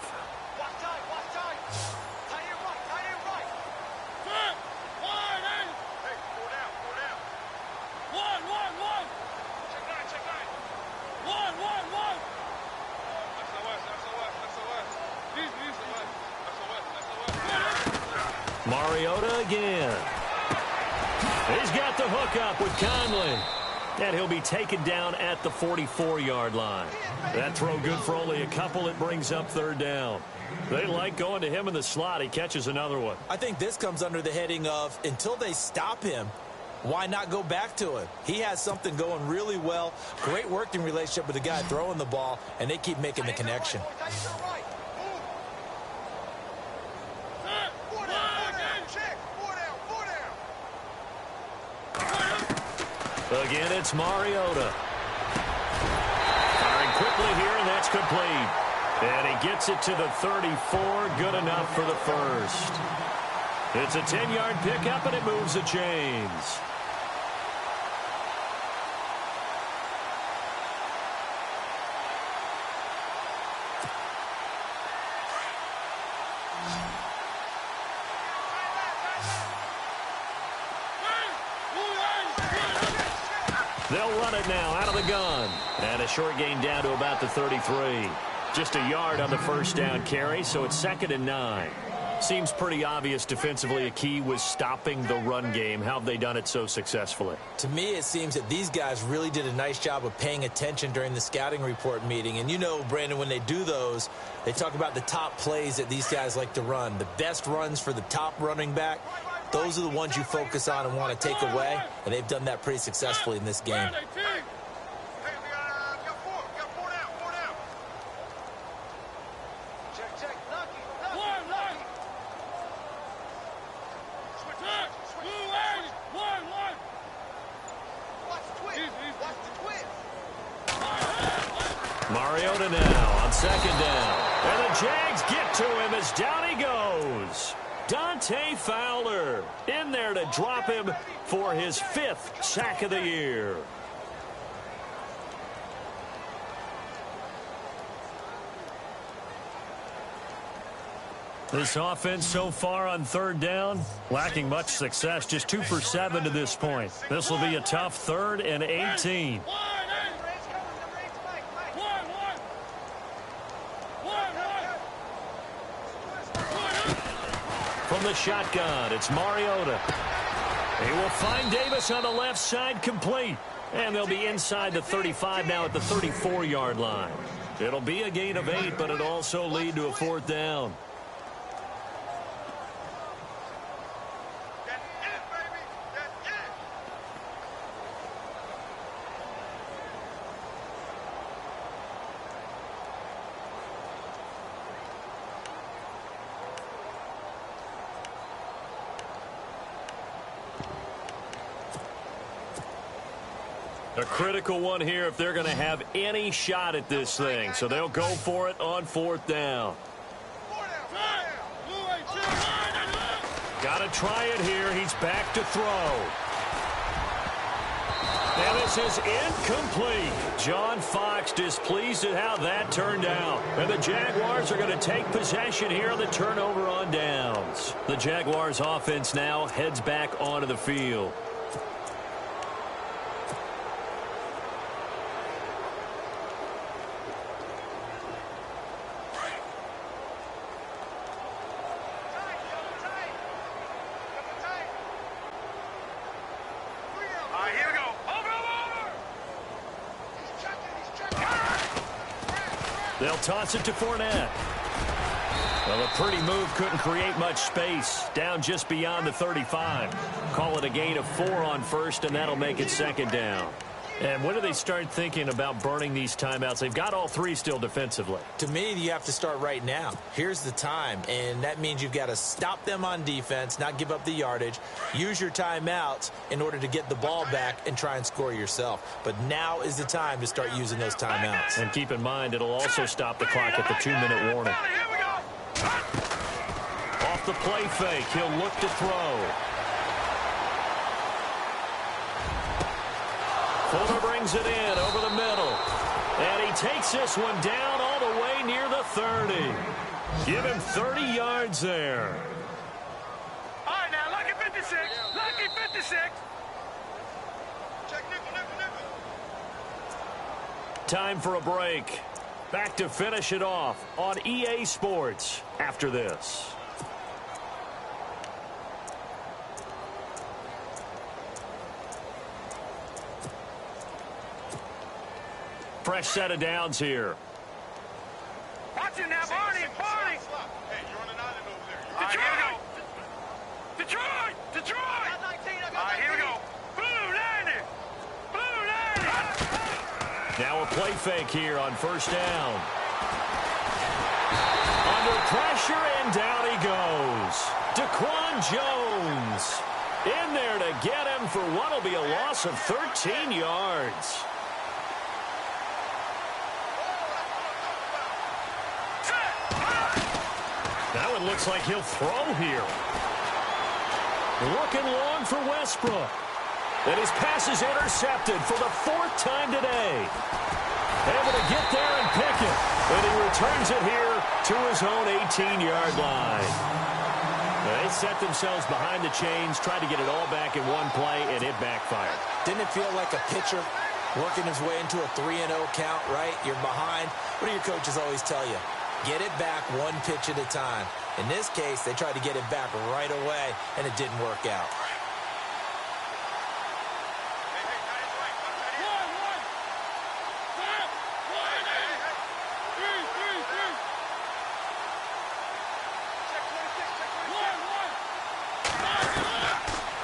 Speaker 2: Mariota again. He's got the hookup with Conley. And he'll be taken down at the 44-yard line. That throw good for only a couple. It brings up 3rd down. They like going to him in the slot. He catches another one.
Speaker 3: I think this comes under the heading of until they stop him, why not go back to him? He has something going really well. Great working relationship with the guy throwing the ball, and they keep making the connection.
Speaker 2: Again, it's Mariota. Firing quickly here, and that's complete. And he gets it to the 34. Good enough for the first. It's a 10-yard pickup, and it moves the chains. They'll run it now out of the gun. And a short gain down to about the 33. Just a yard on the first down carry, so it's 2nd and 9. Seems pretty obvious defensively a key was stopping the run game. How have they done it so successfully?
Speaker 3: To me, it seems that these guys really did a nice job of paying attention during the scouting report meeting. And you know, Brandon, when they do those, they talk about the top plays that these guys like to run. The best runs for the top running back, those are the ones you focus on and want to take away. And they've done that pretty successfully in this game.
Speaker 2: Mariota now on 2nd down. And the Jags get to him as down he goes. Dante Fowler in there to drop him for his 5th sack of the year. This offense so far on 3rd down, lacking much success, just 2 for 7 to this point. This will be a tough 3rd and 18. From the shotgun, it's Mariota. He will find Davis on the left side, complete. And they'll be inside the 35 now at the 34-yard line. It'll be a gain of 8, but it'll also lead to a 4th down. A critical one here if they're going to have any shot at this thing. So they'll go for it on 4th down. Got to try it here. He's back to throw. And this is incomplete. John Fox displeased at how that turned out. And the Jaguars are going to take possession here on the turnover on downs. The Jaguars offense now heads back onto the field. They'll toss it to Fournette. Well, a pretty move couldn't create much space. Down just beyond the 35. Call it a gain of 4 on 1st, and that'll make it 2nd down. And when do they start thinking about burning these timeouts? They've got all 3 still defensively.
Speaker 3: To me, you have to start right now. Here's the time, and that means you've got to stop them on defense, not give up the yardage, use your timeouts in order to get the ball back and try and score yourself. But now is the time to start using those timeouts.
Speaker 2: And keep in mind, it'll also stop the clock at the 2-minute warning. Off the play fake, he'll look to throw. Fuller brings it in over the middle. And he takes this one down all the way near the 30. Give him 30 yards there.
Speaker 4: All right, now, lucky 56. Lucky 56. Check nickel.
Speaker 2: Time for a break. Back to finish it off on EA Sports after this. Fresh set of downs here.
Speaker 4: Watch it now, Barney. Hey, you're on an island over there. Detroit! Detroit! All right, here we go. Blue 90.
Speaker 2: Now a play fake here on 1st down. Under pressure, and down he goes. Daquan Jones in there to get him for what will be a loss of 13 yards. Now it looks like he'll throw here. Looking long for Westbrook. And his pass is intercepted for the 4th time today. Able to get there and pick it. And he returns it here to his own 18-yard line. They set themselves behind the chains, tried to get it all back in one play, and it backfired.
Speaker 3: Didn't it feel like a pitcher working his way into a 3-0 count, right? You're behind. What do your coaches always tell you? Get it back one pitch at a time. In this case, they tried to get it back right away, and it didn't work out.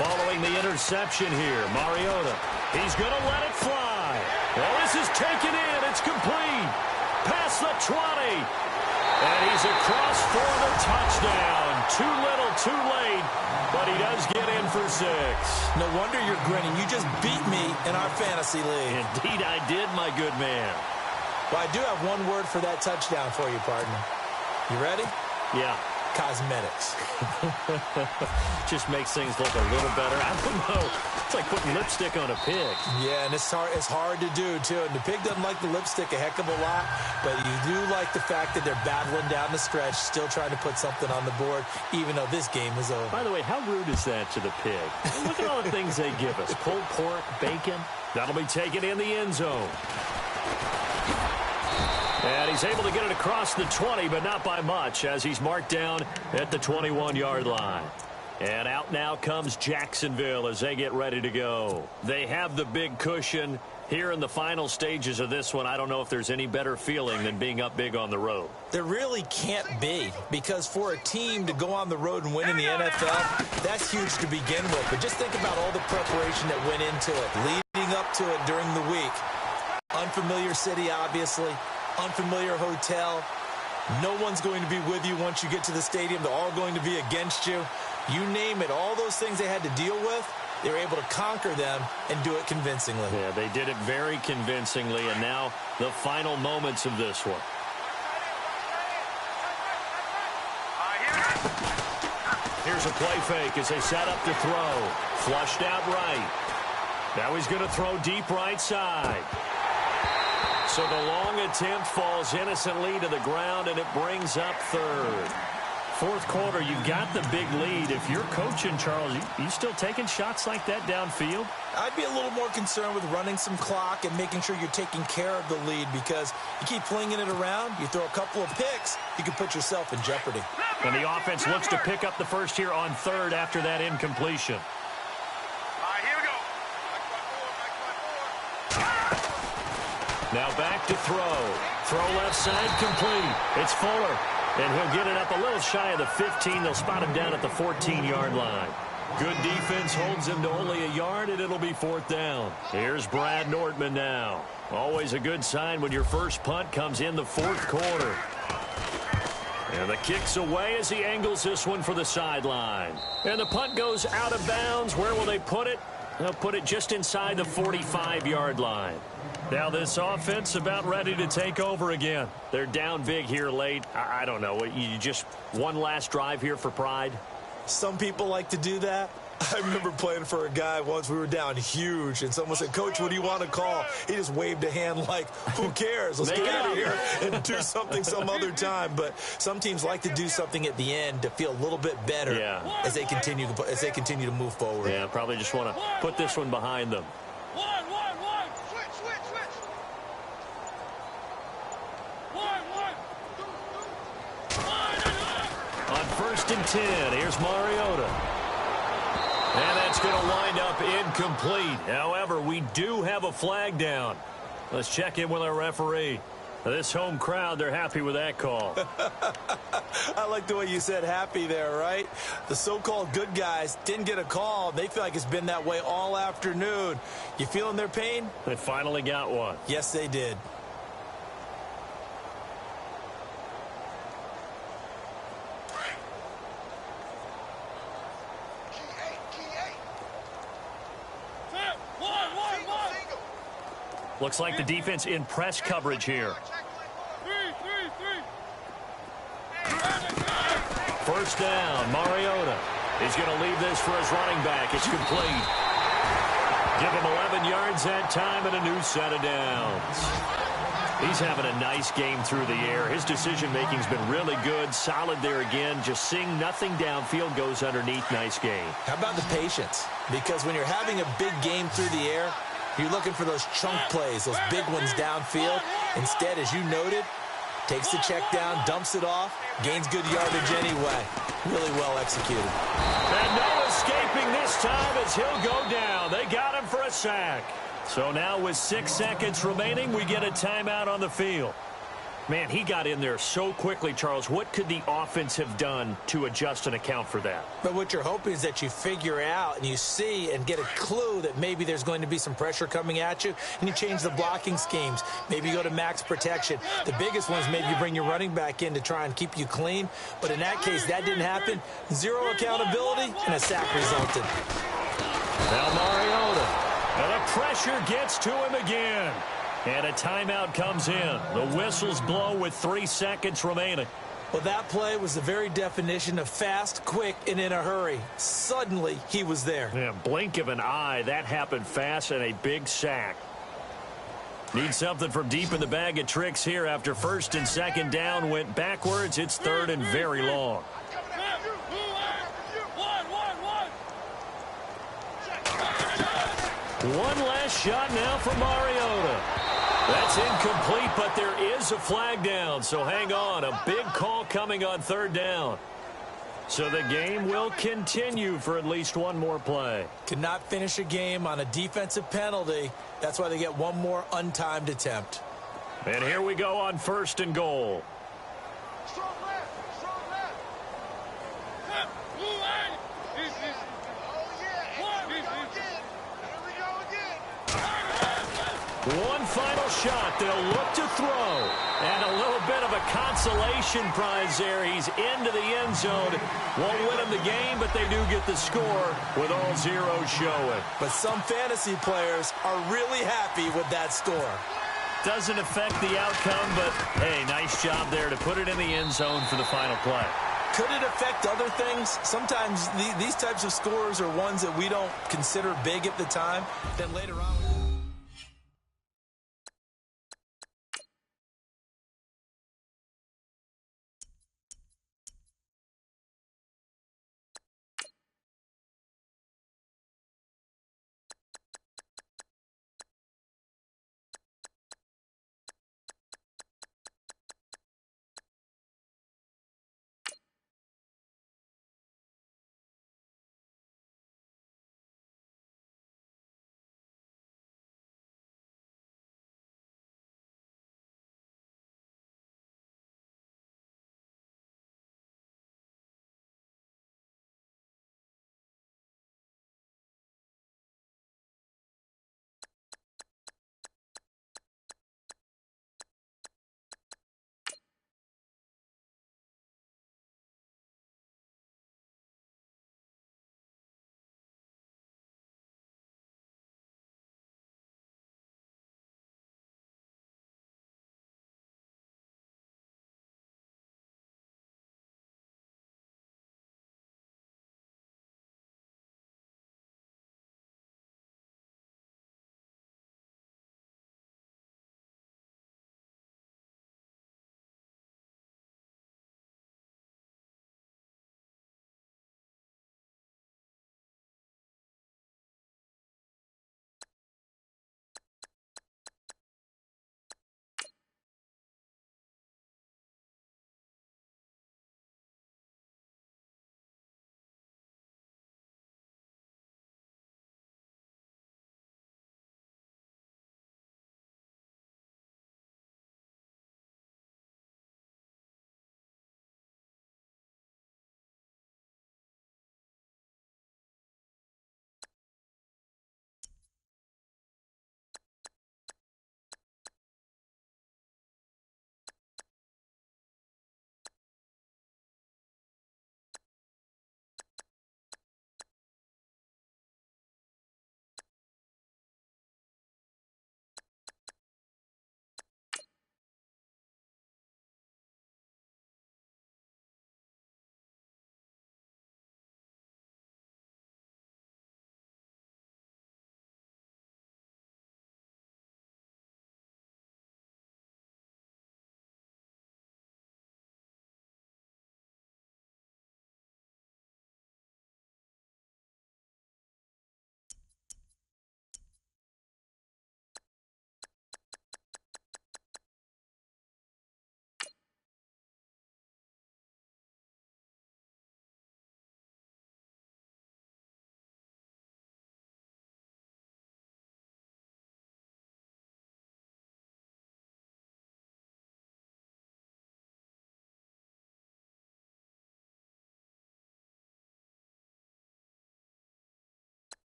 Speaker 2: Following the interception here, Mariota. He's going to let it fly. Well, this is taken in. It's complete. Past the 20. And he's across for the touchdown. Too little, too late. But he does get in for 6.
Speaker 3: No wonder you're grinning. You just beat me in our fantasy league.
Speaker 2: Indeed, I did, my good man.
Speaker 3: Well, I do have one word for that touchdown for you, partner. You ready?
Speaker 2: Yeah.
Speaker 3: Cosmetics.
Speaker 2: Just makes things look a little better. I don't know. It's like putting lipstick on a pig.
Speaker 3: Yeah, and it's hard to do, too. And the pig doesn't like the lipstick a heck of a lot, but you do like the fact that they're battling down the stretch, still trying to put something on the board, even though this game is over.
Speaker 2: By the way, how rude is that to the pig? Look at all the things they give us. Pulled pork, bacon. That'll be taken in the end zone. And he's able to get it across the 20, but not by much, as he's marked down at the 21-yard line. And out now comes Jacksonville as they get ready to go. They have the big cushion. Here in the final stages of this one, I don't know if there's any better feeling than being up big on the road.
Speaker 3: There really can't be, because for a team to go on the road and win in the NFL, that's huge to begin with. But just think about all the preparation that went into it, leading up to it during the week. Unfamiliar city, obviously. Unfamiliar hotel. No one's going to be with you once you get to the stadium. They're all going to be against you. You name it. All those things they had to deal with, they were able to conquer them and do it convincingly.
Speaker 2: Yeah, they did it very convincingly, and now the final moments of this one. Here's a play fake as they set up to throw. Flushed out right. Now he's going to throw deep right side. So the long attempt falls innocently to the ground, and it brings up third. Fourth quarter, you've got the big lead. If you're coaching, Charles, you still taking shots like that downfield?
Speaker 3: I'd be a little more concerned with running some clock and making sure you're taking care of the lead, because you keep flinging it around, you throw a couple of picks, you can put yourself in jeopardy.
Speaker 2: And the offense looks to pick up the first here on third after that incompletion. Now back to throw. Throw left side complete. It's Fuller. And he'll get it up a little shy of the 15. They'll spot him down at the 14-yard line. Good defense holds him to only a yard, and it'll be fourth down. Here's Brad Nordman now. Always a good sign when your first punt comes in the fourth quarter. And the kick's away as he angles this one for the sideline. And the punt goes out of bounds. Where will they put it? They'll put it just inside the 45-yard line. Now this offense about ready to take over again. They're down big here late. I don't know. You just one last drive here for pride?
Speaker 3: Some people like to do that. I remember playing for a guy once. We were down huge, and someone said, "Coach, what do you want to call?" He just waved a hand like, who cares? Let's get out of here and do something some other time. But some teams like to do something at the end to feel a little bit better as they continue to move forward.
Speaker 2: Yeah, probably just want to put this one behind them. On 1st and 10, here's Mariota. And that's going to wind up incomplete. However, we do have a flag down. Let's check in with our referee. This home crowd, they're happy with that call.
Speaker 3: I like the way you said happy there, right? The so-called good guys didn't get a call. They feel like it's been that way all afternoon. You feeling their pain?
Speaker 2: They finally got one.
Speaker 3: Yes, they did.
Speaker 2: Looks like the defense in press coverage here. First down, Mariota. He's going to leave this for his running back. It's complete. Give him 11 yards that time and a new set of downs. He's having a nice game through the air. His decision-making's been really good. Solid there again. Just seeing nothing downfield, goes underneath. Nice game.
Speaker 3: How about the patience? Because when you're having a big game through the air, you're looking for those chunk plays, those big ones downfield. Instead, as you noted, takes the check down, dumps it off, gains good yardage anyway. Really well executed.
Speaker 2: And no escaping this time as he'll go down. They got him for a sack. So now with 6 seconds remaining, we get a timeout on the field. Man, he got in there so quickly, Charles. What could the offense have done to adjust and account for that?
Speaker 3: But what you're hoping is that you figure out and you see and get a clue that maybe there's going to be some pressure coming at you, and you change the blocking schemes. Maybe you go to max protection. The biggest one is maybe you bring your running back in to try and keep you clean. But in that case, that didn't happen. Zero accountability, and a sack resulted.
Speaker 2: Now Mariota. And the pressure gets to him again. And a timeout comes in. The whistles blow with 3 seconds remaining.
Speaker 3: Well, that play was the very definition of fast, quick, and in a hurry. Suddenly, he was there.
Speaker 2: Yeah, blink of an eye. That happened fast, and a big sack. Need something from deep in the bag of tricks here after 1st and 2nd down went backwards. It's 3rd and very long. One last shot now for Mariota. That's incomplete, but there is a flag down, so hang on. A big call coming on 3rd down. So the game will continue for at least one more play.
Speaker 3: Cannot finish a game on a defensive penalty. That's why they get one more untimed attempt.
Speaker 2: And here we go on 1st and goal. One final shot. They'll look to throw. And a little bit of a consolation prize there. He's into the end zone. Won't win them the game, but they do get the score with all zeros showing.
Speaker 3: But some fantasy players are really happy with that score.
Speaker 2: Doesn't affect the outcome, but, hey, nice job there to put it in the end zone for the final play.
Speaker 3: Could it affect other things? Sometimes these types of scores are ones that we don't consider big at the time. Then later on...